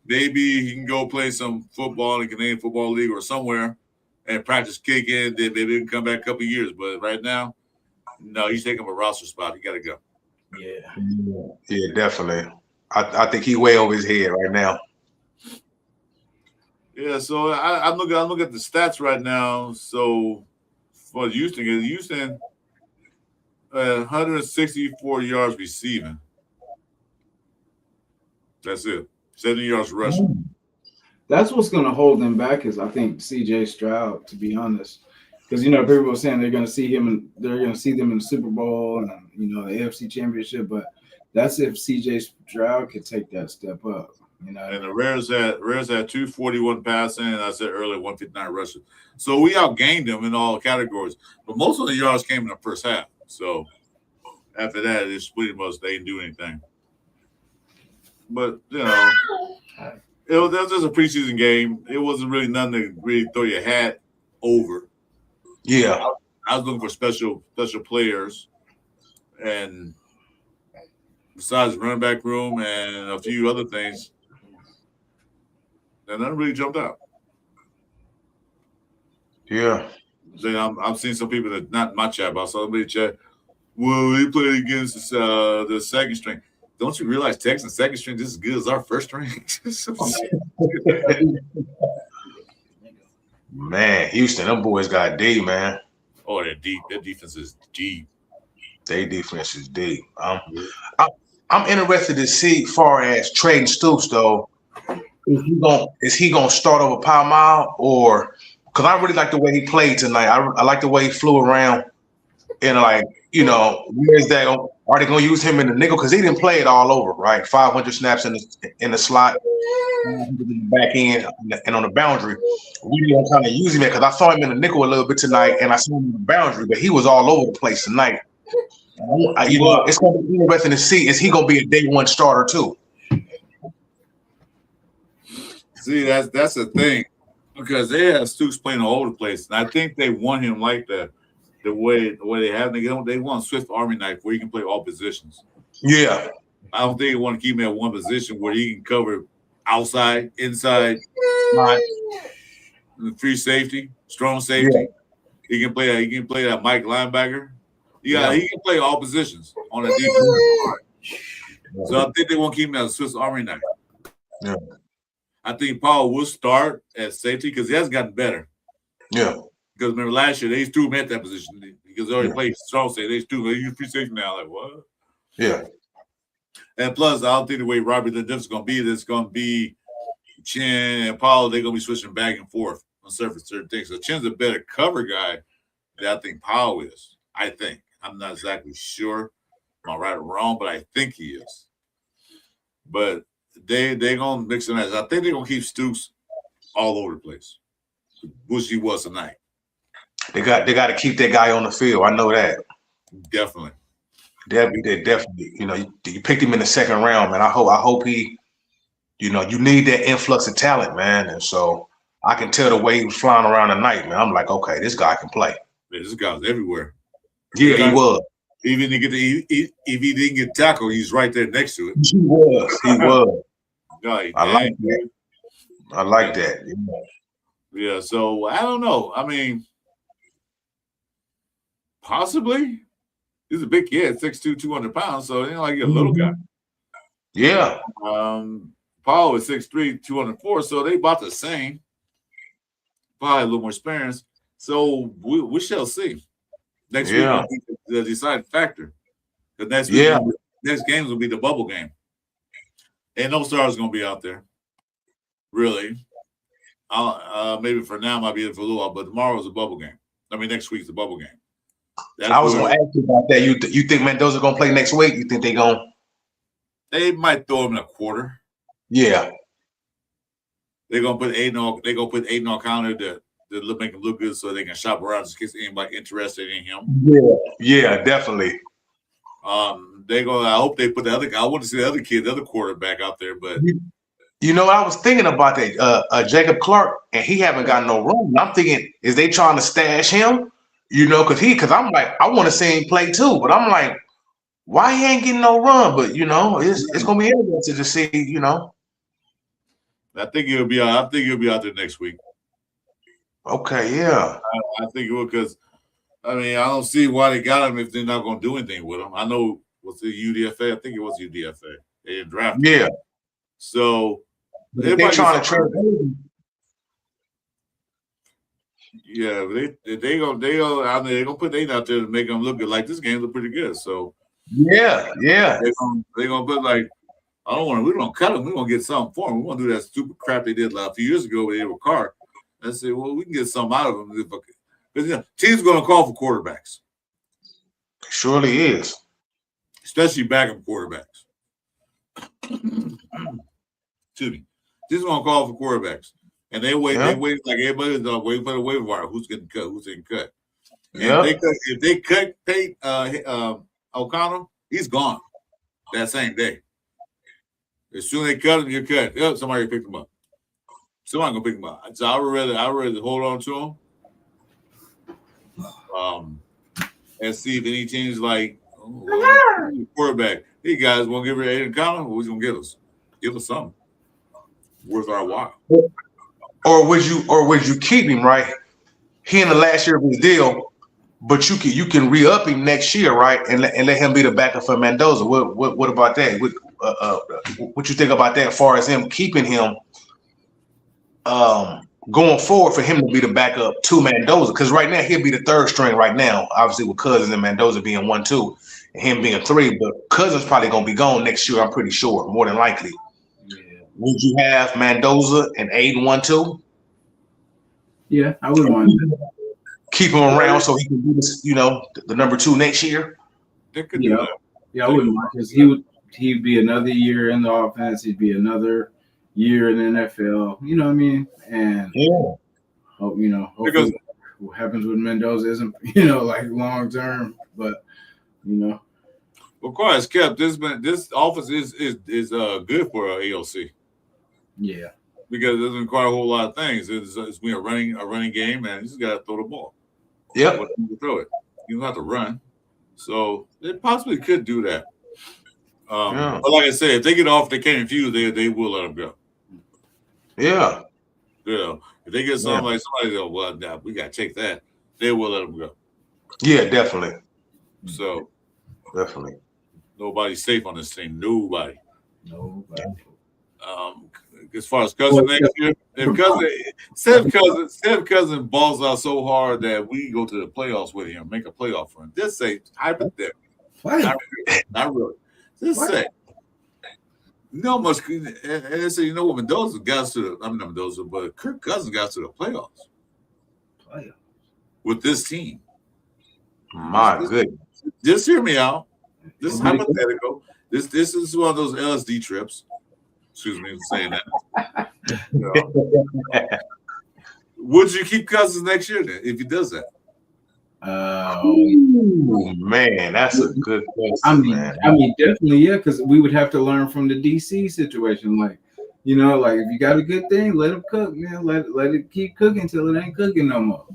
Maybe he can go play some football in the Canadian Football League or somewhere and practice kicking. Then maybe he can come back a couple of years. But right now, no, he's taking a roster spot. He got to go. Yeah, definitely. I think he's way over his head right now. Yeah, so I'm looking at the stats right now. So for Houston, 164 yards receiving. That's it. 70 yards rushing. That's what's going to hold them back is, I think, C.J. Stroud, to be honest. Because, people were saying they're going to see them in the Super Bowl and, the AFC Championship. But that's if C.J. Stroud could take that step up. And the Rares had 241 passing, and I said earlier 159 rushing. So we outgained them in all categories. But most of the yards came in the first half. So After that, it's pretty much they didn't do anything. But it was just a preseason game. It wasn't really nothing to really throw your hat over. Yeah, I was looking for special players, and besides the running back room and a few other things, nothing really jumped out. Yeah. Then I'm seeing some people that not my chat, but I saw somebody chat. Well, they played against the second string. Don't you realize Texans second string just as good as our first string? Man, Houston, them boys got D, man. Oh, they're deep. Their defense is deep. Their defense is deep. I'm interested to see, far as trading Stoops though. Is he gonna start over Pall Mall, or because I really like the way he played tonight. I like the way he flew around, and like where's that? Are they gonna use him in the nickel? Because he didn't play it all over, right? 500 snaps in the slot, back end, and on the boundary. We didn't kind of use him because I saw him in the nickel a little bit tonight, and I saw him in the boundary, but he was all over the place tonight. It's going to be interesting to see, is he going to be a day one starter too? See, that's the thing, because they have Stoops playing all over the place, and I think they want him like that. The way they have they want Swift Army knife where he can play all positions. Yeah, I don't think they want to keep him at one position where he can cover outside, inside, free safety, strong safety. Yeah. He can play that Mike linebacker. Yeah, he can play all positions on the defense. Yeah. So I think they won't keep him as a Swiss Army knife. Yeah. I think Paul will start at safety because he has gotten better. Yeah. Because remember last year they threw him at that position because they already played strong safety. They threw him. He's free safety now. Like what? Yeah. And plus, I don't think the way Robbie Lindell is going to be, there's going to be Chin and Paul. They're going to be switching back and forth on certain things. So Chin's a better cover guy than I think Powell is. I think. I'm not exactly sure. Am I right or wrong? But I think he is. But they're going to mix and match. I think they're going to keep Stoops all over the place, which he was tonight. They got to keep that guy on the field. I know that. Definitely. They definitely. You picked him in the second round, man. I hope he. You need that influx of talent, man. And so I can tell the way he was flying around tonight, man. I'm like, okay, this guy can play. Yeah, this guy was everywhere. Yeah, he was. Even if he didn't get tackled, he's right there next to it. He was. God, I like that. I like that. Yeah, so I don't know. I mean, possibly. He's a big kid, 6'2", 200 pounds, so he ain't like a little guy. Yeah. Paul is 6'3", 204, so they about the same. Probably a little more experience. So we shall see. Next week will be the deciding factor. Because next game will be the bubble game. And no stars going to be out there. Really. Maybe for now, might be in for a little while, but tomorrow is a bubble game. I mean, next week's the bubble game. I was going to ask you about that. You think Mendoza going to play next week? You think they're going to? They might throw him in a quarter. Yeah. They're going to put Aiden on counter to make him look good so they can shop around in case anybody interested in him. Yeah, definitely. I hope they put the other guy. I want to see the other kid, the other quarterback out there, but I was thinking about that. Jacob Clark, and he haven't got no room. I'm thinking, is they trying to stash him? Because I'm like, I want to see him play too, but I'm like, why he ain't getting no run? But it's gonna be interesting to see. I think he'll be out. I think he'll be out there next week. Okay, yeah. I think it will because, I mean, I don't see why they got him if they're not going to do anything with him. I know, was it UDFA? I think it was UDFA. They didn't draft him. Yeah. So, they're trying to trade him. Yeah, they're gonna put Aiden out there to make him look good. Like this game look pretty good. So yeah. They're gonna put like, we don't cut him. We're gonna get something for him. We want to do that stupid crap they did a few years ago with Edward Carr. And say, well, we can get something out of them. Because teams going to call for quarterbacks. Surely is. Especially backup quarterbacks. Excuse me. Teams going to call for quarterbacks. And they wait like everybody's waiting for the waiver wire. Who's getting cut? Who's getting cut? And if they cut O'Connell, he's gone that same day. As soon as they cut him, you're cut. Yep, somebody picked him up. Somebody gonna pick him up. So I would rather hold on to him. And see if any teams like quarterback. Hey guys, won't give her Aiden O'Connell? Who's gonna give us? Give us something worth our while. Or would you keep him, right? He in the last year of his deal, but you can re-up him next year, right? And let him be the backup for Mendoza. What about that? What you think about that as far as him keeping him going forward for him to be the backup to Mendoza? Because right now he'll be the third string right now, obviously with Cousins and Mendoza being 1, 2, and him being 3. But Cousins probably gonna be gone next year, I'm pretty sure, more than likely. Yeah. Would you have Mendoza and Aiden 1, 2? Yeah, I wouldn't mind that. Keep him around so he can be this, the number 2 next year. They could do that. Yeah, I wouldn't mind because he'd be another year in the offense. He'd be another year in the NFL. You know what I mean? And hopefully what happens with Mendoza isn't like long term, but Of course, kept this offense is good for AOC. Yeah, because it doesn't require a whole lot of things. It's a running game, and you just got to throw the ball. Yep. You throw it. You don't have to run. So it possibly could do that. But like I said, if they get off, they can't infuse, they will let them go. Yeah. Yeah. If they get something like somebody go, well, nah, we got to take that, they will let them go. Yeah, definitely. So definitely. Nobody's safe on this team. Nobody. As far as Cousins next year, if Seth Cousins balls out so hard that we go to the playoffs with him, make a playoff run. Just say hypothetically. Not really. Just say. Much, and they say, what Mendoza got to the, I'm not Mendoza, but Kirk Cousins got to the playoffs. With this team. My goodness. Just hear me out. This is hypothetical. This is one of those LSD trips. Excuse me for saying that. Would you keep Cousins next year then if he does that? Man, that's a good question. I mean, definitely, yeah, because we would have to learn from the DC situation. Like, like if you got a good thing, let it cook, man. Let it keep cooking till it ain't cooking no more.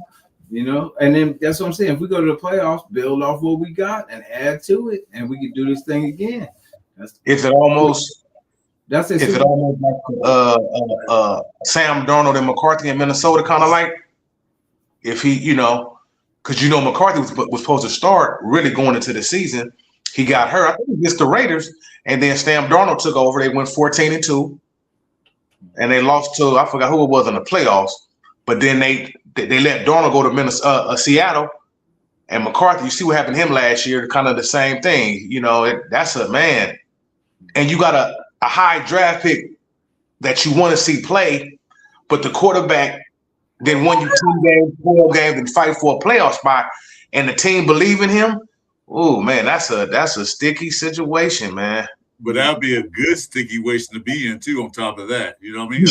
And then that's what I'm saying. If we go to the playoffs, build off what we got and add to it, and we can do this thing again. Is it almost like Sam Darnold and McCarthy in Minnesota, kind of like if he, because McCarthy was supposed to start really going into the season. He got hurt. I think against the Raiders, and then Sam Darnold took over. They went 14-2, and they lost to I forgot who it was in the playoffs. But then they let Darnold go to Seattle, and McCarthy. You see what happened to him last year? Kind of the same thing. That's a man, and you got a high draft pick that you want to see play, but the quarterback then won you 2 games, 4 games, and fight for a playoff spot, and the team believe in him. Oh man, that's a sticky situation, man. But that'd be a good sticky situation to be in too. On top of that, you know what I mean?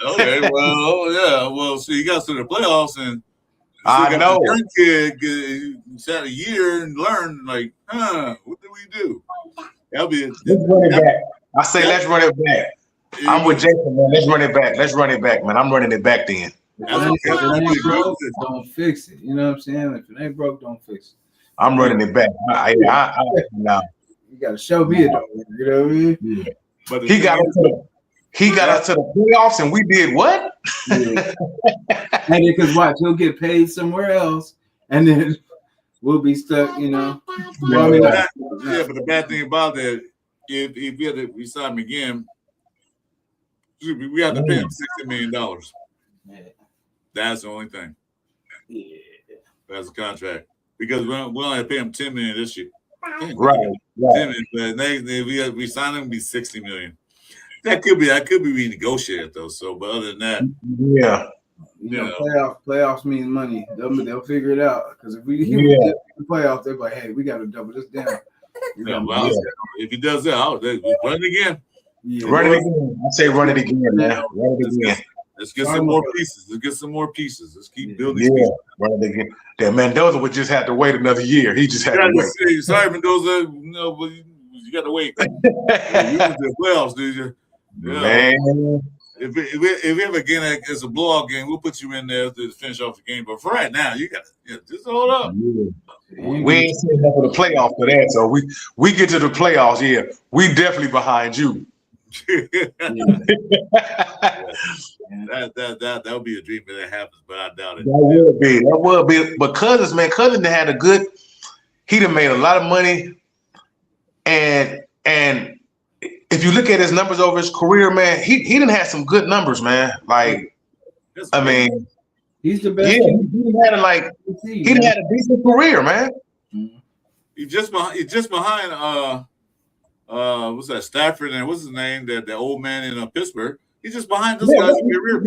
Okay, well, yeah, well, so you got to the playoffs, and I know the kid sat a year and learned, like, what do we do? That'll be let's run it back. I say let's run it back. I'm with Jason, man. Let's run it back. Let's run it back, man. I'm running it back then. If it ain't broke, don't fix it. You know what I'm saying? If it ain't broke, don't fix it. I'm running it back. You got to show me it, though. You know what I mean? Yeah. But he got us to the playoffs, and we did what? Yeah. And because watch, he'll get paid somewhere else, and then we'll be stuck. Well, but the bad thing about that, if we had to resign him again, we have to pay him $60 million. Yeah. That's the only thing. Yeah. That's the contract. Because we only have to pay him $10 million this year. Right. $10 million. But if we sign him, it'll be $60 million. That could be renegotiated though. So, but other than that, playoffs mean money. They'll figure it out. Because if we get the playoffs, they're like, hey, we got to double this down. If he does that, run it again. Yeah. Run it again. I say run it again, man. Run it again. Let's get some more pieces. Let's keep building these pieces. That Mendoza would just have to wait another year. He just had to wait. Sorry, Mendoza. No, but you got to wait. You went to the playoffs, did you? Man. If we ever again it's a blowout game, we'll put you in there to finish off the game. But for right now, you got to just hold up. We ain't seen enough of the playoffs for that. So we get to the playoffs, we definitely behind you. That would be a dream if that happens, but I doubt it. That would be. But Cousins had a good. He done made a lot of money, and if you look at his numbers over his career, man, he didn't have some good numbers, man. Like, I mean, he's the best. Yeah, he had a decent career, man. He's just behind what's that, Stafford, and what's his name, the old man in Pittsburgh. He's just behind those guys in career.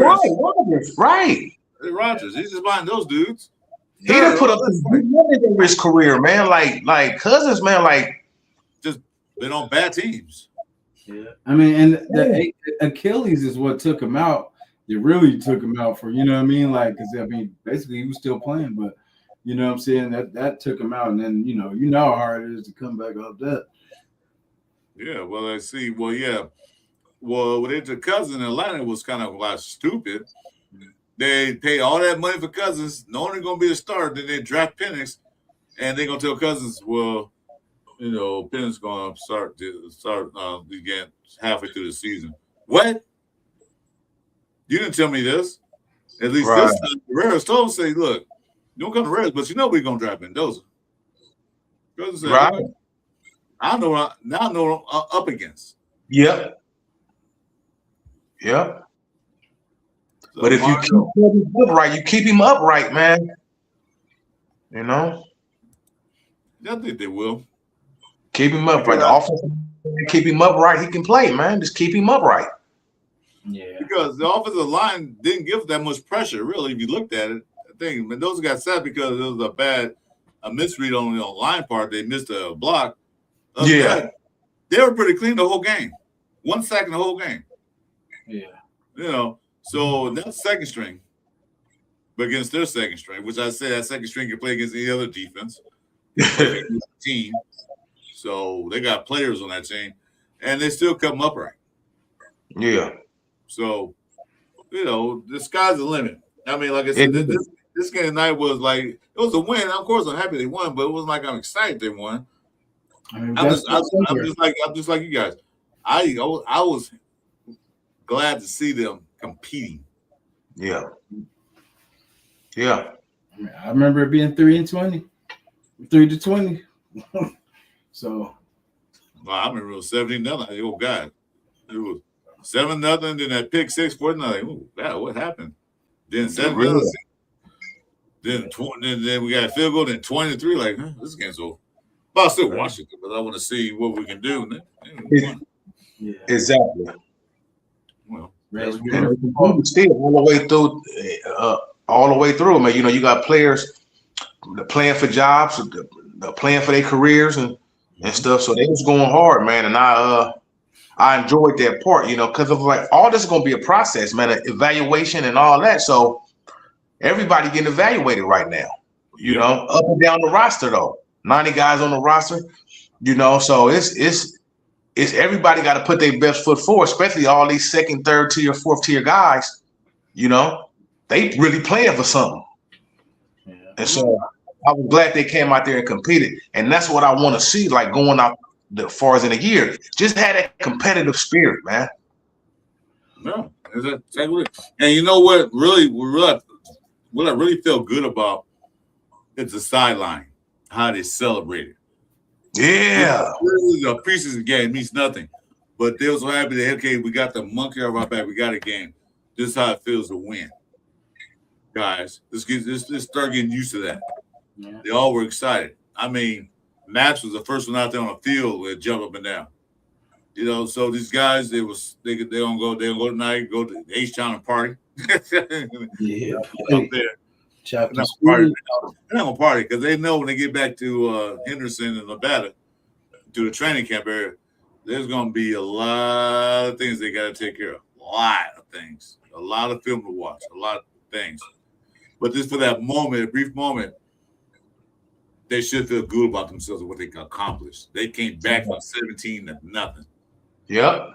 Right. Rodgers. He's just behind those dudes. He done put up good money in his career, man. Like Cousins, man, like just been on bad teams. Yeah, I mean, and the Achilles is what took him out. It really took him out for, you know what I mean? Like, because I mean, basically he was still playing, but you know what I'm saying? That took him out, and then you know how hard it is to come back off that. Yeah, well, I see. Well, yeah. Well, with it to Cousins in Atlanta was kind of like stupid. They pay all that money for Cousins, knowing they're going to be a starter. Then they draft Penix, and they're going to tell Cousins, well, you know, Penix going to start again halfway through the season. What? You didn't tell me this. At least this time, Rares told him, say, look, you don't come to Rares, but you know we're going to draft Mendoza. Cousins said, right. I know what I'm up against. Yep. So, but if you keep him upright, man. You know? I think they will. Keep him upright. The offense, keep him upright. He can play, man. Just keep him upright. Yeah. Because the offensive line didn't give that much pressure, really, if you looked at it. I think Mendoza got sacked because it was a misread on the line part. They missed a block. They were pretty clean the whole game. 1 sack in the whole game. Yeah. You know, so that's second string. But against their second string, which I said that second string can play against any other defense. Team. So they got players on that team. And they still come upright. Yeah. So, you know, the sky's the limit. I mean, like I said, this game tonight was like, it was a win. Of course, I'm happy they won, but it wasn't like I'm excited they won. I mean, I'm just like you guys. I was glad to see them competing. Yeah. I remember it being 3-20. So. Well, I remember it was 17-0. Oh God, it was 7-0. Then that pick six, 4-0. Oh God, what happened? Then 7-0. Then we got a field goal. Then 20-3. Like this game's over. But I'll still watch it because I want to see what we can do. Yeah. Exactly. Well, still all the way through, man. You know, you got players playing for jobs, playing for their careers and stuff. So they was going hard, man. And I enjoyed that part, you know, because of like all this is gonna be a process, man, an evaluation and all that. So everybody getting evaluated right now, you know, up and down the roster though. 90 guys on the roster, you know, so it's everybody got to put their best foot forward, especially all these second, third tier, fourth tier guys, you know, they really playing for something. Yeah. And so I was glad they came out there and competed. And that's what I want to see, like going out as far as in a year. Just had that competitive spirit, man. No, exactly. And you know what I really felt good about is the sideline. How they celebrated. Yeah. The preseason game means nothing. But they were so happy that, okay, we got the monkey off our back. We got a game. This is how it feels to win. Guys, let's start getting used to that. Yeah. They all were excited. I mean, Max was the first one out there on the field with jump up and down. You know, so these guys, they don't go tonight, go to H-Town and party. Yeah. Up there. They're not gonna party because they know when they get back to Henderson and Nevada to the training camp area, there's gonna be a lot of things they got to take care of. A lot of things. a lot of film to watch, a lot of things. But just for that moment, a brief moment, they should feel good about themselves and what they accomplished. They came back from 17 to nothing. Yep.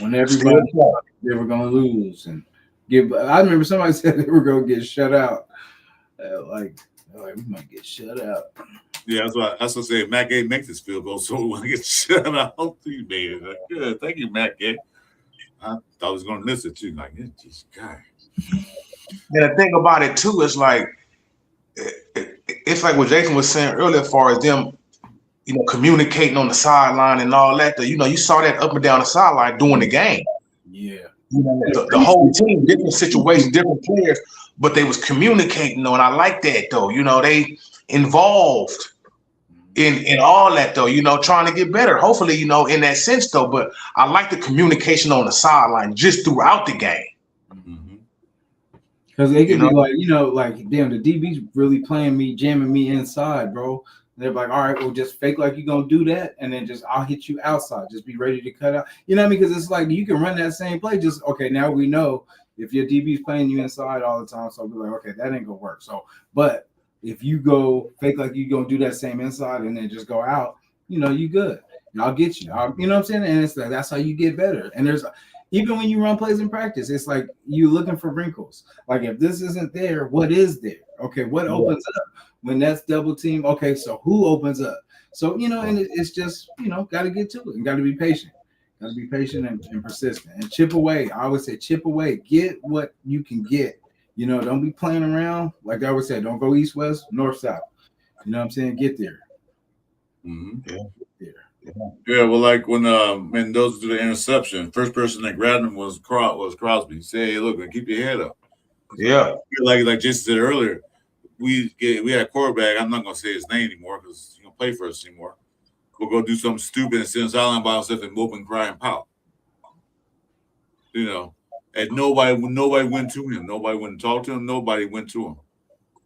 When everybody thought they were going to lose and I remember somebody said they were going to get shut out. Like, we might get shut out. Yeah, that's what I say. Matt Gay makes this field goal, so we get shut out. You made it. Like, good, thank you, Matt Gay. I thought I was going to miss it too. Like, it's just guy. And the thing about it too is like, it's like what Jason was saying earlier, as far as them, communicating on the sideline and all that. You saw that up and down the sideline during the game. Yeah. The whole team, different situations, different players, but they was communicating though, and I like that though. They involved in all that though. Trying to get better. Hopefully, in that sense though. But I like the communication on the sideline just throughout the game. Because they could be like, damn, the DB's really playing me, jamming me inside, bro. And they're like, all right, well, just fake like you're going to do that, and then I'll hit you outside. Just be ready to cut out. You know what I mean? Because it's like you can run that same play. Just, okay, now we know if your DB's playing you inside all the time, so I'll be like, okay, that ain't going to work. So, but if you go fake like you're going to do that same inside and then just go out, you good. And I'll get you. You know what I'm saying? And it's like, that's how you get better. And even when you run plays in practice, it's like you looking for wrinkles. Like if this isn't there, what is there? Okay, what opens up? When that's double team, okay, so who opens up? So, and it's just, got to get to it and got to be patient. Got to be patient and persistent and chip away. I always say chip away. Get what you can get. Don't be playing around. Like I always say, don't go east, west, north, south. You know what I'm saying? Get there. Mm-hmm. Yeah. Get there. Yeah, well, like when Mendoza did the interception, first person that grabbed him was Crosby. He said, "Hey, look, man, keep your head up." Yeah, like Jason said earlier, we had a quarterback. I'm not gonna say his name anymore because he don't play for us anymore. We'll go do something stupid and sit on the sideline by himself and mope and cry and pout. And nobody went to him. Nobody went and talked to him. Nobody went to him.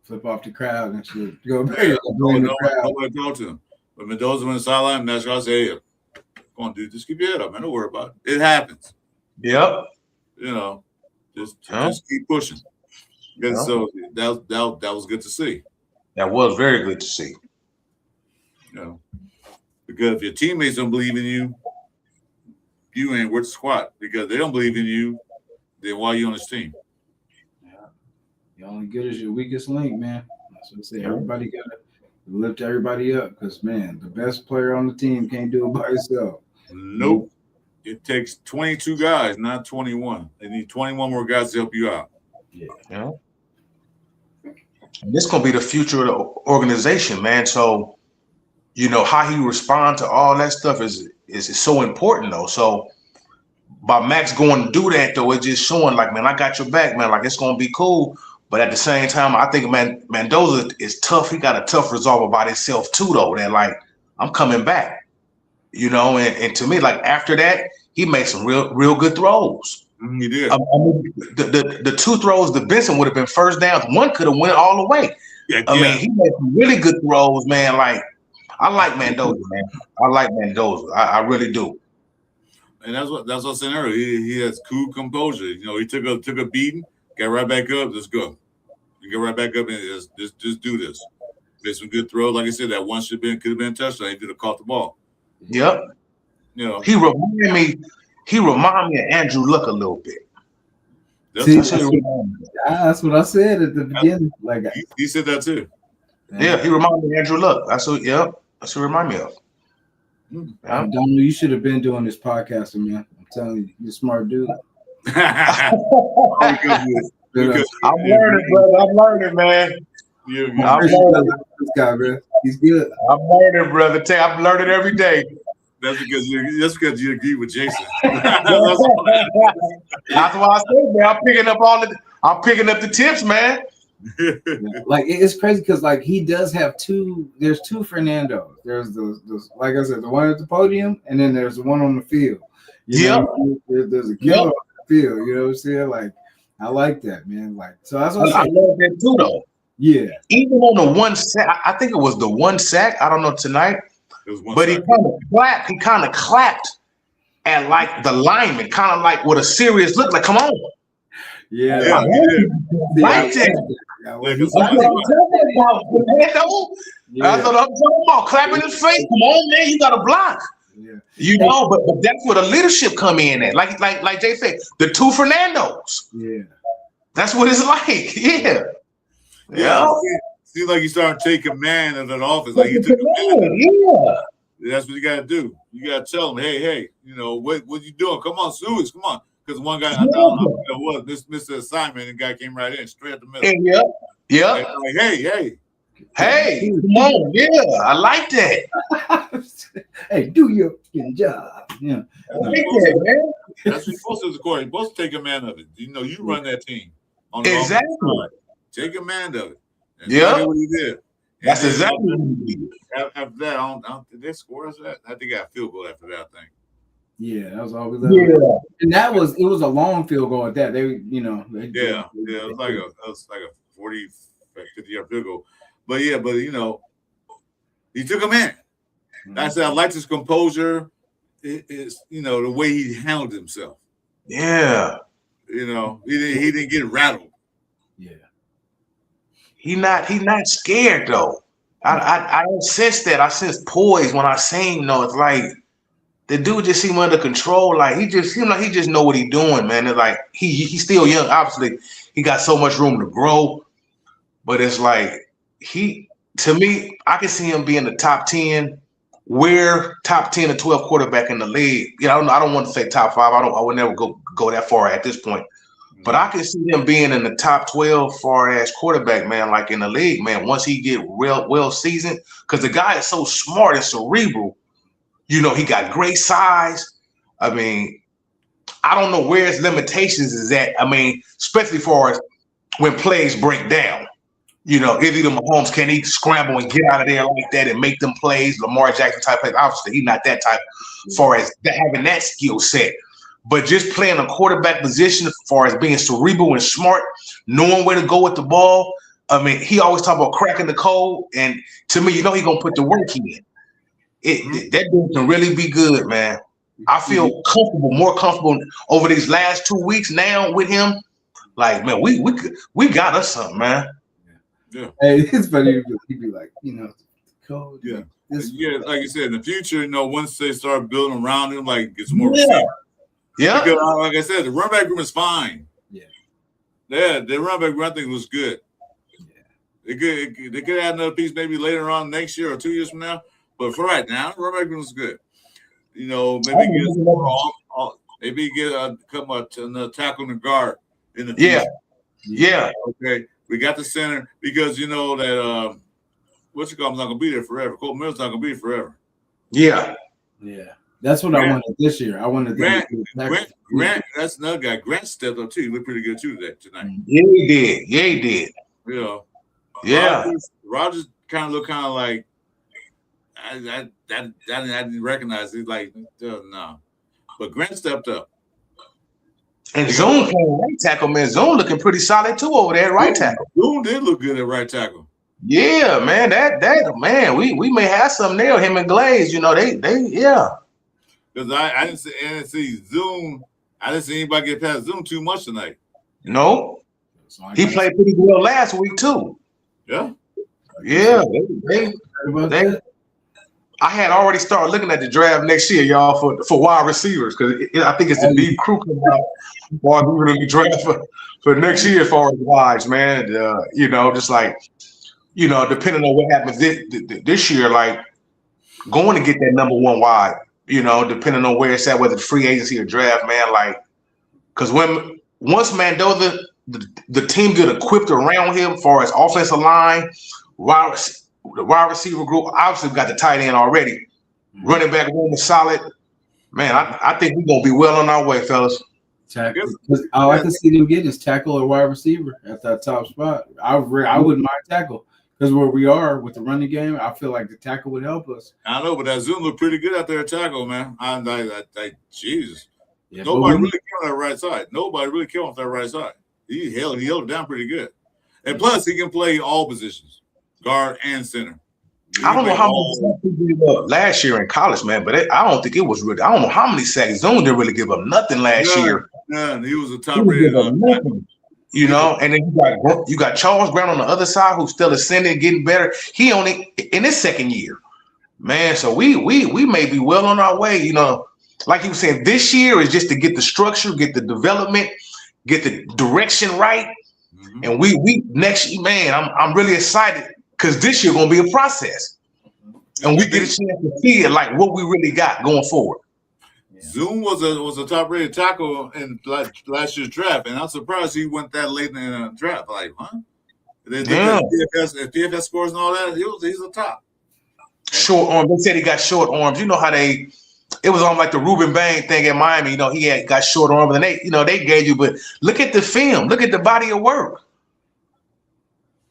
Flip off the crowd and shit. Go back. Nobody talked to him. But Mendoza went to the sideline, and that's what I say, hey, come on, dude, just keep your head up, man. Don't worry about it. It happens. Yep. Just keep pushing. And so that was good to see. That was very good to see. Because if your teammates don't believe in you, you ain't worth squat. Because they don't believe in you, then why are you on this team? Yeah. You're only good as your weakest link, man. That's what I say. Everybody got to lift everybody up because, man, the best player on the team can't do it by himself. Nope. It takes 22 guys, not 21. They need 21 more guys to help you out. Yeah. And this going to be the future of the organization, man. So, how he respond to all that stuff is so important, though. So, by Max going to do that, though, it's just showing, like, man, I got your back, man. Like, it's going to be cool. But at the same time, I think Mendoza is tough. He got a tough resolve about himself too, though. That like, I'm coming back, And to me, like after that, he made some real good throws. He did. The two throws to Benson would have been first downs. One could have went all the way. Yeah, I mean, he made some really good throws, man. Like, I like Mendoza, man. I like Mendoza. I really do. And that's what I said earlier. He has cool composure. He took a beating, got right back up. Let's go. You get right back up and just do this. Made some good throws. Like I said, that one could have been a touchdown. He could have caught the ball. Yep. He reminded me of Andrew Luck a little bit. That's what I said at the beginning. Like he said that too. Yeah, he reminded me of Andrew Luck. That's what he reminded me of. Donald, you should have been doing this podcasting, man. I'm telling you, you're a smart dude. I'm learning, brother. I'm learning, man. I'm learning. This guy, man. He's good. I'm learning, brother. I'm learning every day. That's because you agree with Jason. That's why I said, man. I'm picking up the tips, man. Like it's crazy because like he does have there's two Fernandos. There's the like I said, the one at the podium, and then there's the one on the field. There's a killer on the field. You know what I'm saying? Like I like that, man. Like so that's what I love that too, though. Yeah. Even on the one sack, I think it was the one sack. I don't know tonight, but sack. He kind of clapped at like the lineman, kind of like with a serious look, like, come on. Yeah. Yeah, he did. Like that. That's what I'm talking about, man. That's what I'm talking about. Clapping his face. Come on, man. You got to block. Yeah. You know, but that's where the leadership come in at. Like Jay said, the two Fernandos. Yeah. That's what it's like. Yeah. Yeah. Seems like you started taking command of that office. Like you took command. Yeah. That's what you got to do. You got to tell them, hey, you know, what you doing? Come on, Suez, come on. Because one guy, I don't know what, missed the assignment, and the guy came right in, straight at the middle. Yeah. Like, hey. Hey, come on. Yeah, I like that. Hey, do your job. Yeah. I like that, man. That's what you're supposed to do as a court. You're supposed to take command of it. You know, you run that team. On the Exactly. side. Take command of it. Yeah. What he did. That's exactly what he did. After that, I don't think they scored that. I think I got a field goal after that, I think. Yeah, that was all we left. And it was a long field goal at that. They, you know, it was like a 40, 50-yard field goal. But you know, he took him in. Mm-hmm. I said I liked his composure. It's you know the way he handled himself. Yeah. You know, he didn't get rattled. Yeah. He not scared though. I don't sense that. I sense poise when I sing. No, it's like the dude just seemed under control. Like he just seemed like he just know what he's doing, man. It's like he's still young. Obviously, he got so much room to grow. But it's like to me, I can see him being the top 10. We're top 10 to 12 quarterback in the league. You know, I don't want to say top 5. I would never go that far at this point. But I can see him being in the top 12 far as quarterback, man, like in the league, man, once he get well seasoned. Because the guy is so smart and cerebral. You know, he got great size. I mean, I don't know where his limitations is at. I mean, especially far as when plays break down. You know, either Mahomes can he scramble and get out of there like that and make them plays, Lamar Jackson type plays. Obviously, he's not that type as far as having that skill set. But just playing a quarterback position as far as being cerebral and smart, knowing where to go with the ball. I mean, he always talk about cracking the code. And to me, you know, he's going to put the work in. That dude can really be good, man. I feel more comfortable over these last 2 weeks now with him. Like, man, we got us something, man. Yeah. Hey, it's funny. He'd be like, you know, code. Yeah. Like you said, in the future, you know, once they start building around him, like get some more receivers. Yeah. Because, like I said, the run back room is fine. Yeah, the run back room I think was good. Yeah. They could add another piece maybe later on next year or 2 years from now. But for right now, the run back room is good. You know, maybe get another tackle in the guard in the future. Yeah. Okay. We got the center because you know that not gonna be there forever. Cole Miller's not gonna be there forever. Yeah. That's what I wanted this year. I wanted Grant. That's another guy. Grant stepped up too. He looked pretty good too tonight. Yeah, he did. You know. Yeah. Rogers kind of like I didn't recognize it. Like no, but Grant stepped up. And Zoom playing right tackle, man. Zoom looking pretty solid too over there at right tackle. Zoom did look good at right tackle. Yeah, man. That man, we may have something there. Him and Glaze, you know, they yeah. Because I didn't see Zoom. I didn't see anybody get past Zoom too much tonight. No, he played pretty well last week too. Yeah. They I had already started looking at the draft next year, y'all, for wide receivers because I think it's the deep crew coming out while we're going to be draft for next year as far as wides, man. You know, just like, you know, depending on what happens this year, like going to get that number one wide, you know, depending on where it's at, whether it's free agency or draft, man, like, because once Mendoza, the team get equipped around him as far as offensive line, the wide receiver group, obviously we got the tight end already. Running back room is solid. Man, I think we're going to be well on our way, fellas. Tackle. All I can see them get is tackle or wide receiver at that top spot. I wouldn't mind tackle because where we are with the running game, I feel like the tackle would help us. I know, but that Zoom looked pretty good out there at tackle, man. Jesus. Yeah, Nobody really killed on that right side. Nobody really killed off that right side. He held it down pretty good. And plus, he can play all positions. Guard and center. I don't know how many sacks he gave up last year in college, man, but I don't think it was really. I don't know how many sacks. Zoom didn't really give up nothing last year. None. He was a top rated. You know, and then you got Charles Brown on the other side who's still ascending, getting better. He only in his second year, man. So we may be well on our way. You know, like you were saying, this year is just to get the structure, get the development, get the direction right. Mm-hmm. And we next year, man, I'm really excited because this year gonna be a process, and we get a chance to see it like what we really got going forward. Zoom was a top rated tackle in last year's draft, and I'm surprised he went that late in the draft. Like, huh? They DFS scores and all that. He's a top. Short arm. They said he got short arms. You know how it was on like the Ruben Bain thing in Miami. You know, he got short arms, and they gave you. But look at the film. Look at the body of work.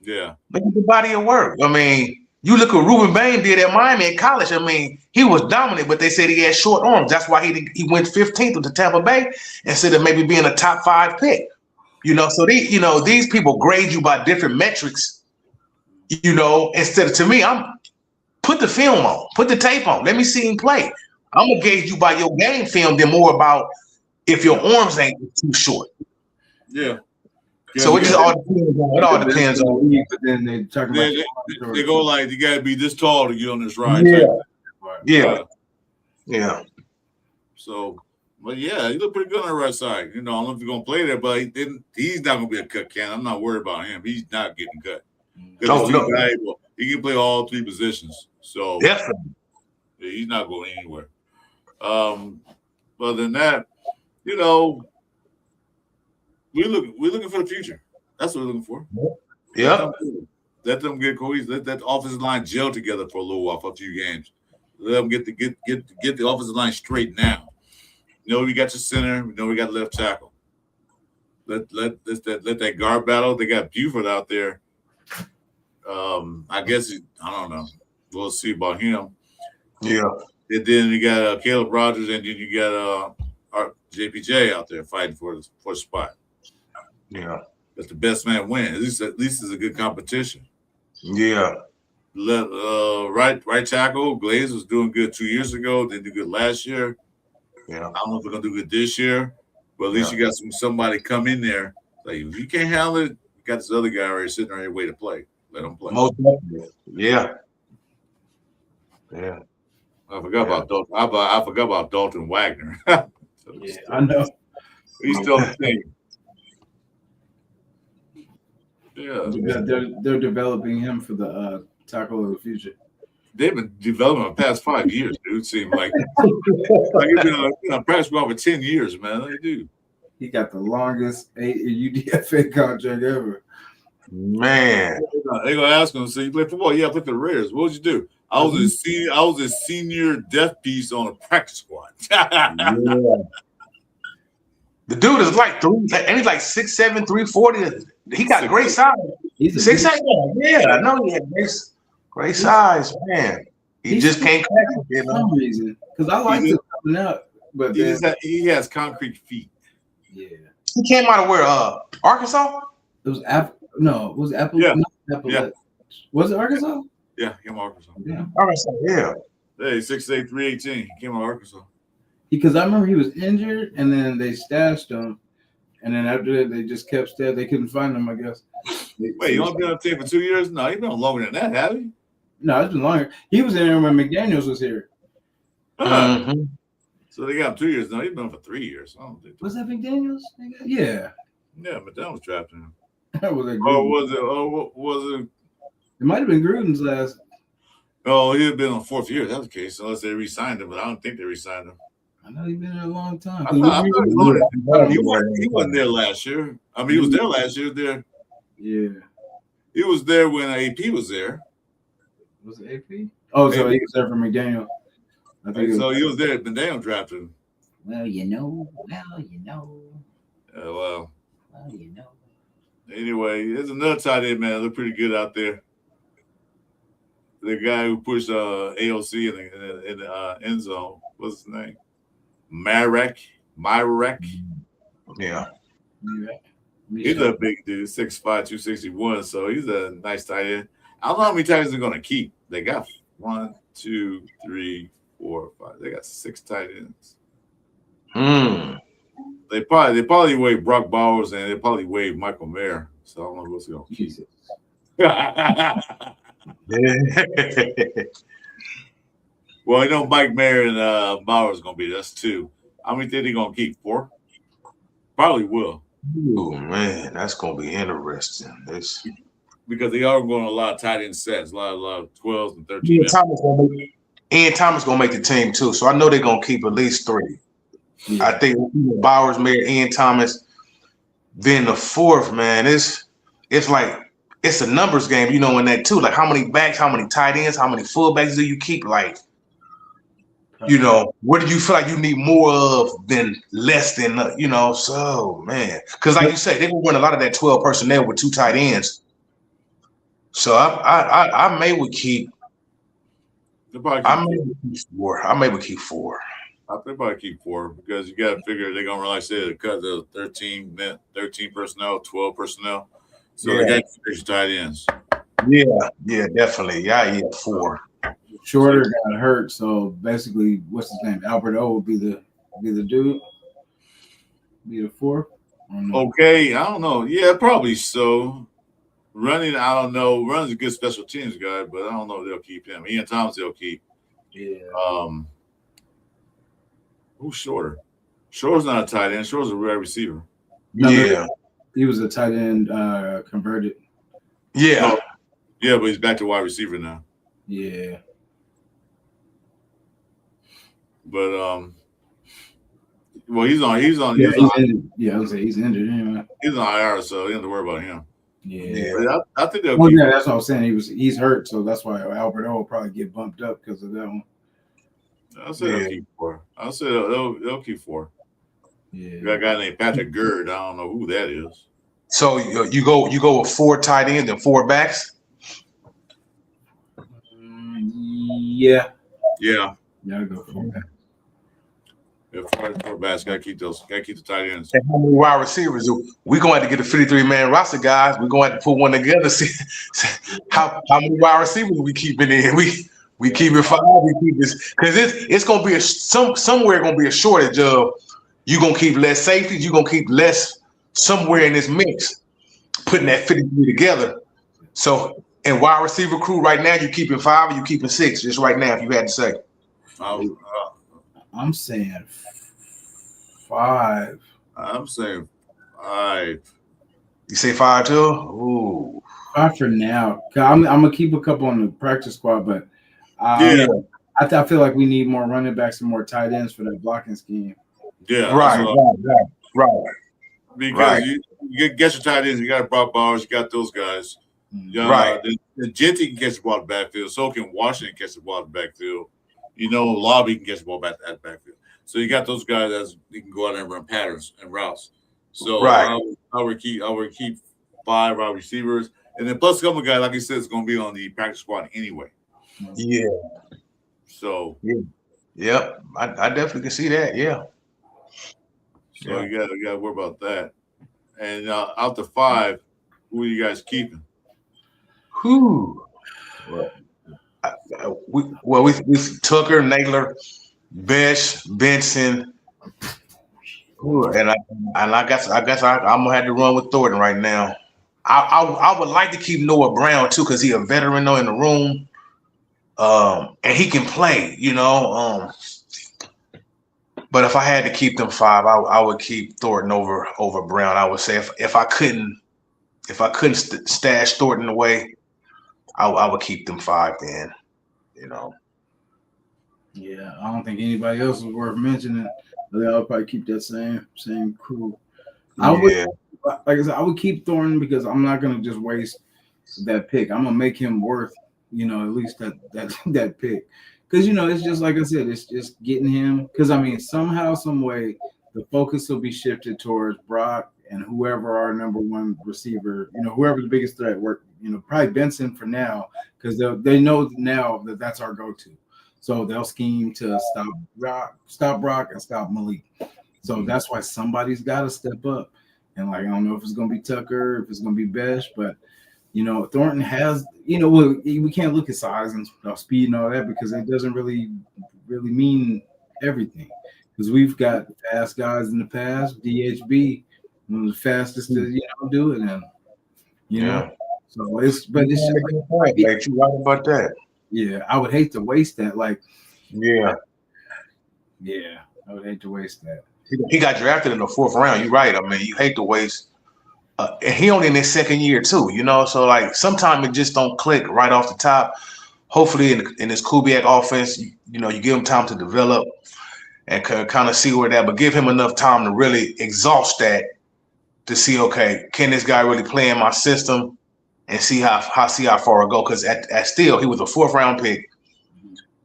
Yeah. Look at the body of work. I mean. You look at Ruben Bain did at Miami in college. I mean, he was dominant, but they said he had short arms. That's why he went 15th with the Tampa Bay instead of maybe being a top 5 pick. You know, so these people grade you by different metrics. You know, instead of, to me, put the film on, put the tape on. Let me see him play. I'm gonna gauge you by your game film, then more about if your arms ain't too short. Yeah. So it just all depends on. But then they talk about they go like you gotta be this tall to get on this ride. Yeah. So, but yeah, he looked pretty good on the right side. You know, I don't know if he's gonna play there, but he's not gonna be a cut can. I'm not worried about him. He's not getting cut. Because he's valuable. He can play all 3 positions. So definitely, he's not going anywhere. Other than that, you know. We're looking for the future. That's what we're looking for. Yeah. Let them get cohesive. Let that offensive line gel together for a little while, for a few games. Let them get the offensive line straight now. You know, we got your center. We know we got left tackle. Let that guard battle. They got Buford out there. I guess I don't know. We'll see about him. Yeah. And then you got Caleb Rogers, and then you got JPJ out there fighting for the spot. Yeah, that's the best man win. At least it's a good competition. Yeah. Right tackle Glaze was doing good 2 years ago. They did good last year. Yeah, I don't know if we're gonna do good this year, but at least you got somebody come in there. Like if you can't handle it, you got this other guy already sitting on your way to play. Let him play. Most definitely. Yeah. I forgot about Dalton. I forgot about Dalton Wagner. I know. He's still the same. Yeah, they're developing him for the tackle of the future. They've been developing the past 5 years, dude. Seems like he's been on practice ground for 10 years, man. They do. He got the longest UDFA contract ever. Man, they gonna ask him. So you play football? Yeah, I played for the Raiders. What would you do? I was a senior death piece on a practice squad. The dude is like and he's like 6'7", 340. He got great size. He's 6'8". Yeah, I know he had great size, man. He just can't catch it, you know. For some reason, because I like him coming up, but he has concrete feet. Yeah, he came out of where? Arkansas. It was Apple. Yeah. Yeah. Was it Arkansas? Yeah, he came out of Arkansas. Yeah. Arkansas. Yeah. Hey, 6'8", 318. He came out of Arkansas. Because I remember he was injured, and then they stashed him, and then after that they just kept staying. They couldn't find him, I guess. Wait, you only been on the team for 2 years? No, he's been on longer than that, have you? No, it's been longer. He was in there when McDaniels was here. Mm-hmm. So they got him 2 years. No, he's been on for 3 years. I don't think. Was that McDaniels? Yeah. Yeah, McDaniels drafted him. Was it? It might have been Gruden's last. Oh, he'd been on 4th year. That's the case, unless they re-signed him. But I don't think they re-signed him. I know he's been there a long time. He wasn't there last year. I mean, he was there last year. There. Yeah. He was there when AP was there. Was it AP? Oh, so he was there for McDaniel. I think so. He was there. McDaniel drafted him. Well, you know. Anyway, there's another tight end, man. Look pretty good out there. The guy who pushed AOC in the end zone. What's his name? Marek. Yeah. He's a big dude, 6'5", 261. So he's a nice tight end. I don't know how many tight ends they're going to keep. They got 1, 2, 3, 4, 5. They got 6 tight ends. They probably waive Brock Bowers and they probably waive Michael Mayer. So I don't know what's going to keep it. Well, you know, Mike Mayer and Bowers going to be. That's 2. How many think they're going to keep? 4? Probably will. Oh man, that's going to be interesting. Because they are going a lot of tight end sets, a lot of 12s and 13. Ian Thomas going to make the team too, so I know they're going to keep at least 3. Yeah. I think Bowers, Mayer, Ian Thomas. Then the 4th, man, it's like it's a numbers game, you know, in that too. Like how many backs, how many tight ends, how many fullbacks do you keep? Like, you know, what do you feel like you need more of than less than, you know? So man, because like you say, they will run a lot of that 12 personnel with 2 tight ends. So I may would keep. I may would keep 4. I think probably keep 4 because you got to figure they're gonna like say cut the 13 personnel, 12 personnel. So they got to figure your tight ends. Yeah, definitely. Yeah, 4. Shorter got hurt, so basically, what's his name? Albert O will be the dude. Be the 4. Okay, I don't know. Yeah, probably so. Running, I don't know. Running's a good special teams guy, but I don't know if they'll keep him. Ian Thomas they'll keep. Yeah. Who's Shorter? Shorter's not a tight end. Shorter's a wide receiver. Yeah. He was a tight end converted. Yeah. Yeah, but he's back to wide receiver now. Yeah. But well, he's on. Yeah, I was say he's injured anyway. He's on IR, so you don't have to worry about him. Yeah. But I think they'll well, yeah, that's what I was saying. He's hurt, so that's why Albert O will probably get bumped up because of that one. I'll say they'll keep 4. I'll say they'll keep 4. Yeah. You got a guy named Patrick Gerd. I don't know who that is. So you go with 4 tight ends and 4 backs? Yeah. Yeah. Yeah, I go 4 backs. Yeah, 4 backs. Gotta keep the tight ends. And how many wide receivers? We're going to have to get a 53-man roster, guys. We're going to have to put one together. See how many wide receivers we keeping in. We keep it 5. We keep this because it's going to be somewhere going to be a shortage of. You're going to keep less safeties. You're going to keep less somewhere in this mix, putting that 53 together. So, in wide receiver crew right now, you're keeping 5 or you're keeping 6 just right now, if you had to say. I'm saying 5. I'm saying 5. You say 5 too? Ooh. 5 for now. I'm going to keep a couple on the practice squad, but I feel like we need more running backs and more tight ends for that blocking scheme. Yeah, right. Because you get your tight ends, you got Brock Bowers, you got those guys. Right. The Genty can catch the ball in the backfield. So can Washington catch the ball in the backfield. You know, Lobby can catch the ball back at the backfield. So you got those guys that you can go out there and run patterns and routes. So I would keep 5 wide receivers, and then plus a couple of guys, like you said, is going to be on the practice squad anyway. Yeah. So. Yep. I definitely can see that. Yeah. So you got to worry about that. And out the 5, who are you guys keeping? Who? We Tucker, Naylor, Besh, Benson. Ooh, and I guess I'm gonna have to run with Thornton right now. I would like to keep Noah Brown too because he's a veteran though in the room, and he can play. You know. But if I had to keep them 5, I would keep Thornton over Brown. I would say if I couldn't stash Thornton away, I would keep them 5 then. You know. Yeah, I don't think anybody else is worth mentioning. But I'll probably keep that same crew. Like I said, I would keep Thornton because I'm not gonna just waste that pick. I'm gonna make him worth, at least that pick. Because it's just like I said, it's just getting him. Because I mean, somehow, some way, the focus will be shifted towards Brock and whoever our number 1 receiver, whoever the biggest threat. Probably Benson for now, because they know now that that's our go-to. So they'll scheme to stop Brock and stop Malik. So that's why somebody's got to step up. And I don't know if it's going to be Tucker, if it's going to be Besh, but Thornton has, we can't look at size and speed and all that because it doesn't really mean everything. because we've got fast guys in the past. DHB, one of the fastest to do it, and you know. So it's just like, you right about that. Yeah, I would hate to waste that. Like, yeah, I would hate to waste that. He got drafted in the 4th round. You're right. I mean, you hate to waste. And he only in his 2nd year too, so like sometimes it just don't click right off the top. Hopefully in this Kubiak offense, you give him time to develop and kind of see where that, but give him enough time to really exhaust that to see, okay, can this guy really play in my system and see how far it go? Because at still he was a 4th round pick,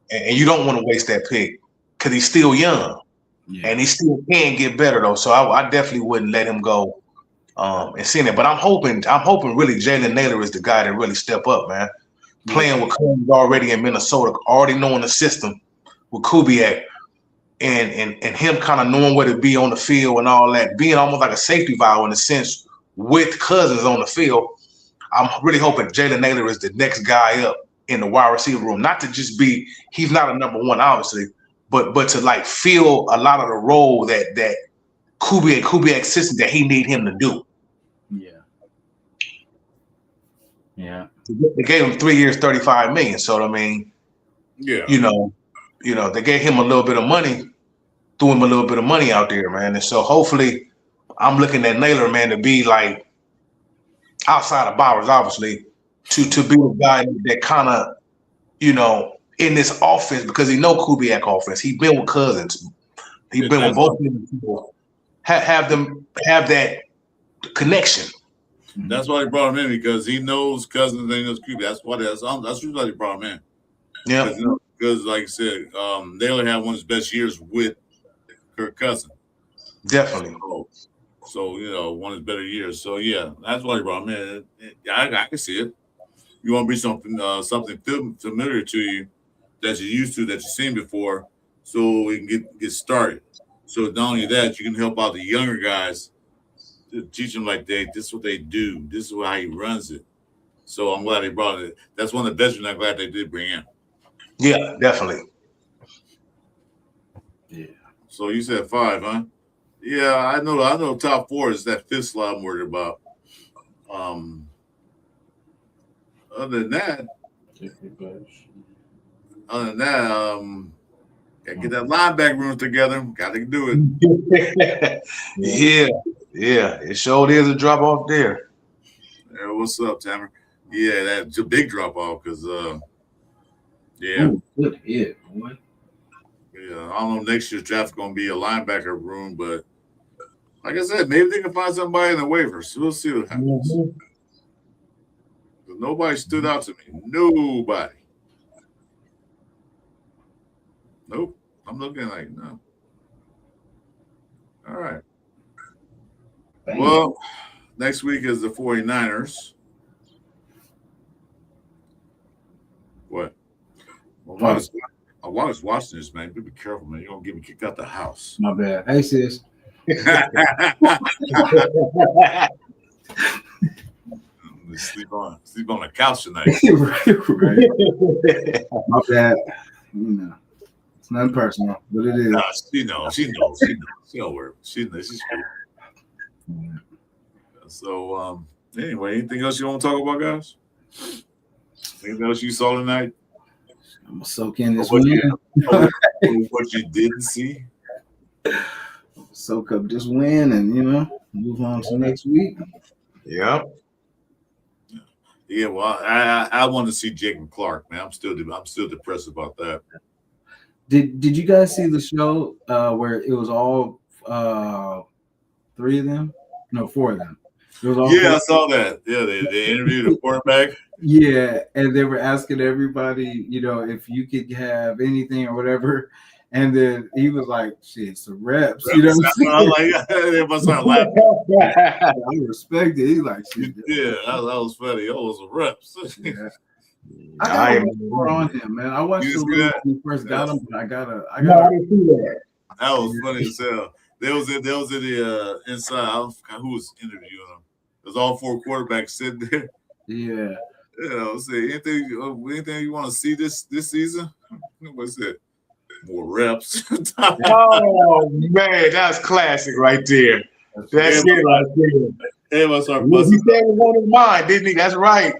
and you don't want to waste that pick because he's still young and he still can get better though. So I definitely wouldn't let him go. And seeing it, but I'm hoping really Jalen Naylor is the guy that really step up, man. Playing with Cousins already in Minnesota, already knowing the system with Kubiak, and him kind of knowing where to be on the field and all that, being almost like a safety valve in a sense with Cousins on the field. I'm really hoping Jalen Naylor is the next guy up in the wide receiver room. Not to just be, he's not a number 1, obviously, but to like feel a lot of the role that Kubiak system that he need him to do. Yeah. They gave him 3 years, $35 million. So I mean, they gave him a little bit of money, threw him a little bit of money out there, man. And so hopefully, I'm looking at Naylor, man, to be like outside of Bowers, obviously, to be the guy that kind of, in this offense, because he know Kubiak offense. He's been with Cousins. He's been with both of them people. Have that connection. That's why they brought him in, because he knows Cousins and he knows Kubiak. That's why they brought him in. Yeah. Because like I said, Naylor had one of his best years with Kirk Cousins. Definitely. So one of his better years. So yeah, that's why they brought him in. I can see it. You want to be something familiar to you that you're used to, that you've seen before, so we can get started. So not only that, you can help out the younger guys. Teach them like this is what they do. This is how he runs it. So I'm glad they brought it. That's one of the veterans I'm glad they did bring in. Yeah, definitely. Yeah. So you said 5, huh? Yeah, I know. Top 4 is that 5th slot I'm worried about. Other than that, gotta get that linebacker room together. Got to do it. Yeah, it sure is a drop off there. What's up, Tammer? Yeah, that's a big drop off because Ooh, good hit, boy. Yeah, I don't know next year's draft is gonna be a linebacker room, but like I said, maybe they can find somebody in the waivers. We'll see what happens. Nobody stood out to me. Nobody. Nope. I'm looking like no. All right. Well, next week is the 49ers. What? Well, I was watching this, man. Be careful, man. You're going to get me kicked out the house. My bad. Hey, sis. Sleep on the couch tonight. right. My bad. It's nothing personal, but it is. Nah, she knows. She don't worry. She's cool. Yeah. So, anyway, anything else you want to talk about, guys? Anything else you saw tonight? I'm gonna soak in this win. What you didn't see? Soak up this win and move on to next week. Yeah. Yeah, well, I want to see Jacob Clark, man. I'm still depressed about that. Did you guys see the show where it was all 3 of them? No, 4 of them. It was all I saw that. Yeah, they interviewed the quarterback. Yeah, and they were asking everybody, if you could have anything or whatever. And then he was like, shit, some reps. You know what I'm saying? They must start laughing. I respect it. He's like, shit. Yeah, that was funny. That was some reps. Yeah. I got more on him, man. I watched the when he first got him, but I gotta see that. That was funny as hell. They was in the inside. I don't know who was interviewing him. It was all 4 quarterbacks sitting there. Yeah. Say anything you want to see this season? What's it? more reps. Oh man, that's classic right there. That's it right there. Everybody started He busting. said it was on his mind, didn't he? That's right.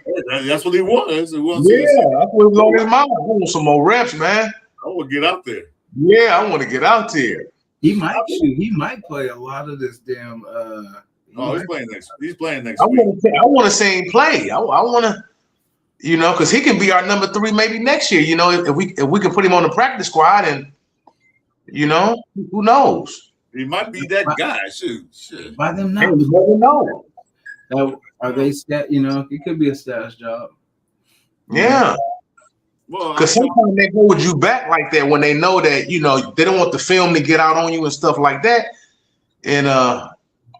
That's what he wants. He wants Yeah, that's what was on his mind. I want some more reps, man. I want to get out there. Yeah, I want to get out there. He might play a lot of this damn. He's playing next. He's playing next I week. want to see him play. I want to, because he can be our number 3 maybe next year. If we can put him on the practice squad, and who knows? He might be that guy. Shit. By them Hey, not. you never know. Are they stat? It could be a stash job. Yeah. Well, Because sometimes they hold you back like that when they know that, they don't want the film to get out on you and stuff like that. And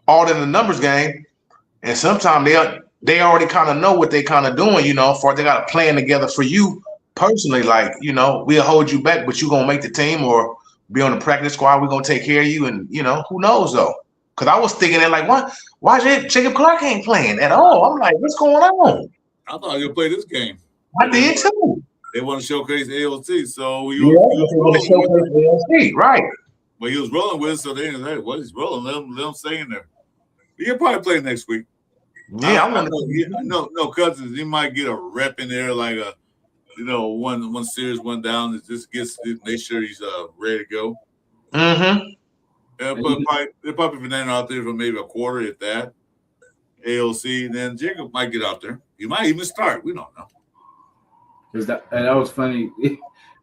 all in the numbers game. And sometimes they already kind of know what they kind of doing, for they got a plan together for you personally. Like, we'll hold you back, but you're going to make the team or be on the practice squad. We're going to take care of you. And, who knows, though? Because I was thinking that, like, why Jacob Clark ain't playing at all? I'm like, what's going on? I thought he would play this game. I did, too. They want to showcase AOC, so They want to showcase AOC, right. But he was rolling with it, so they didn't say, well, he's rolling. Let him stay in there. He'll probably play next week. Yeah, I want to. No, Cousins. He might get a rep in there, like a, one series, one down. It just gets make sure he's ready to go. Mm-hmm. They'll probably Fernando out there for maybe a quarter, if that. AOC, then Jacob might get out there. He might even start. We don't know. And that was funny.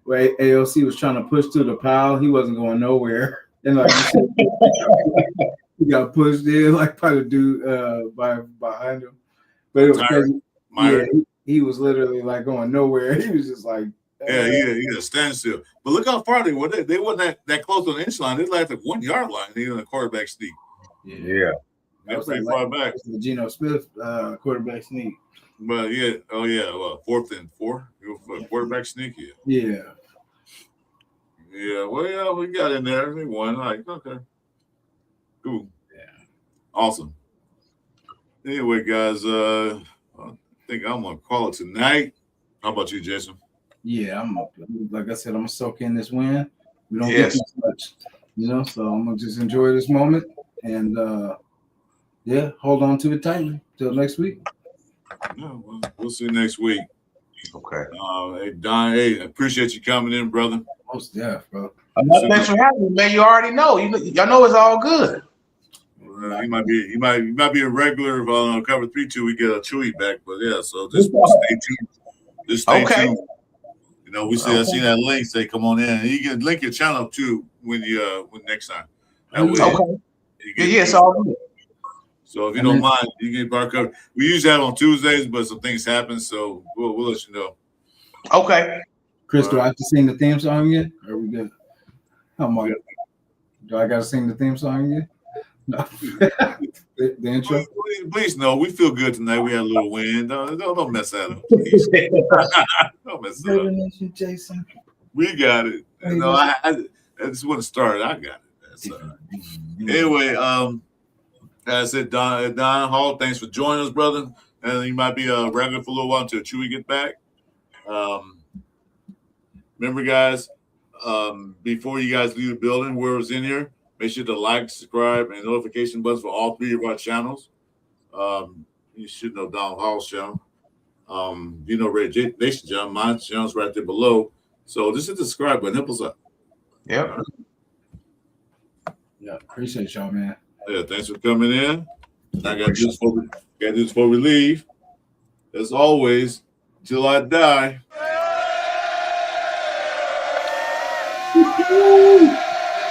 Where AOC was trying to push through the pile, he wasn't going nowhere. And like he got pushed in, like by the dude behind him. But it was crazy. Yeah, he was literally like going nowhere. He was just like, he a standstill. But look how far they were. They wasn't that close on the inch line. They like the 1 yard line. They in a quarterback sneak. Yeah. That's pretty far back. The Geno Smith quarterback sneak. But yeah, well, 4th and 4. Quarterback sneak, Yeah. Yeah, well, yeah, we got in there. They won. Like, okay. Cool. Yeah. Awesome. Anyway, guys, I think I'm going to call it tonight. How about you, Jason? Yeah, like I said, I'm going to soak in this win. We don't get too much, so I'm going to just enjoy this moment and, hold on to it tightly till next week. Yeah, well, we'll see you next week. Okay. Hey, Don, appreciate you coming in, brother. Most deaf, bro. Thanks for having me, man. You already know. Y'all know it's all good. He might be a regular of cover 3-2. We get a Chewy back, but yeah. So just stay tuned. Just stay tuned. I seen that link say come on in, and you can link your channel too when next time. That way, it's all good. So if you don't mind, you can bar cover. We usually have on Tuesdays, but some things happen, so we'll let you know. Okay. Chris, do I have to sing the theme song yet? Are we good? How much? Do I got to sing the theme song yet? No. the intro? Please, no. We feel good tonight. We had a little win. Don't mess that up. Please. Don't mess that up. Jason. We got it. I just want to start. I got it. Anyway, as I said, Don Hall, thanks for joining us, brother. And you might be a regular for a little while until Chewy get back. Remember, guys, before you guys leave the building, whoever's in here, make sure to like, subscribe, and notification buttons for all 3 of our channels. You should know Don Hall's channel. Red Nation channel. My channel's right there below. So just hit the subscribe button. Help us out. Yeah. Yeah, appreciate y'all, man. Yeah, thanks for coming in. I got to do this before we leave. As always, till I die.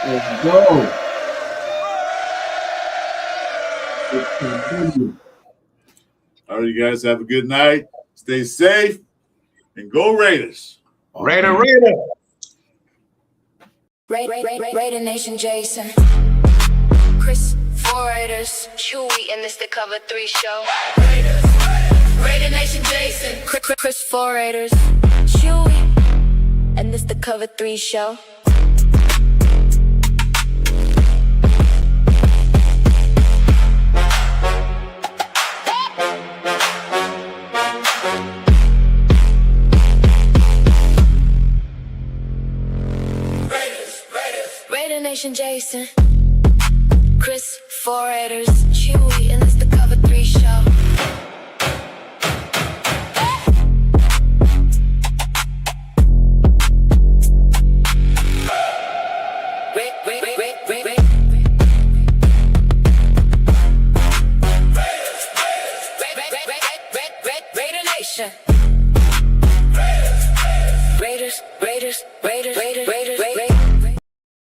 Let's go. All right, you guys have a good night. Stay safe and go Raiders. Raider. Raider Nation Jason. Chris, 4 Raiders. Chewy, and this the Cover 3 show. Raider Nation Jason. Chris, 4 Raiders. Chewy, and this the Cover 3 show. Raiders. Nation Jason, Chris, 4 Raiders, Chewy, and it's the Cover 3 show. Raider Nation. Raiders, Raiders, Raiders, Raiders, Raiders.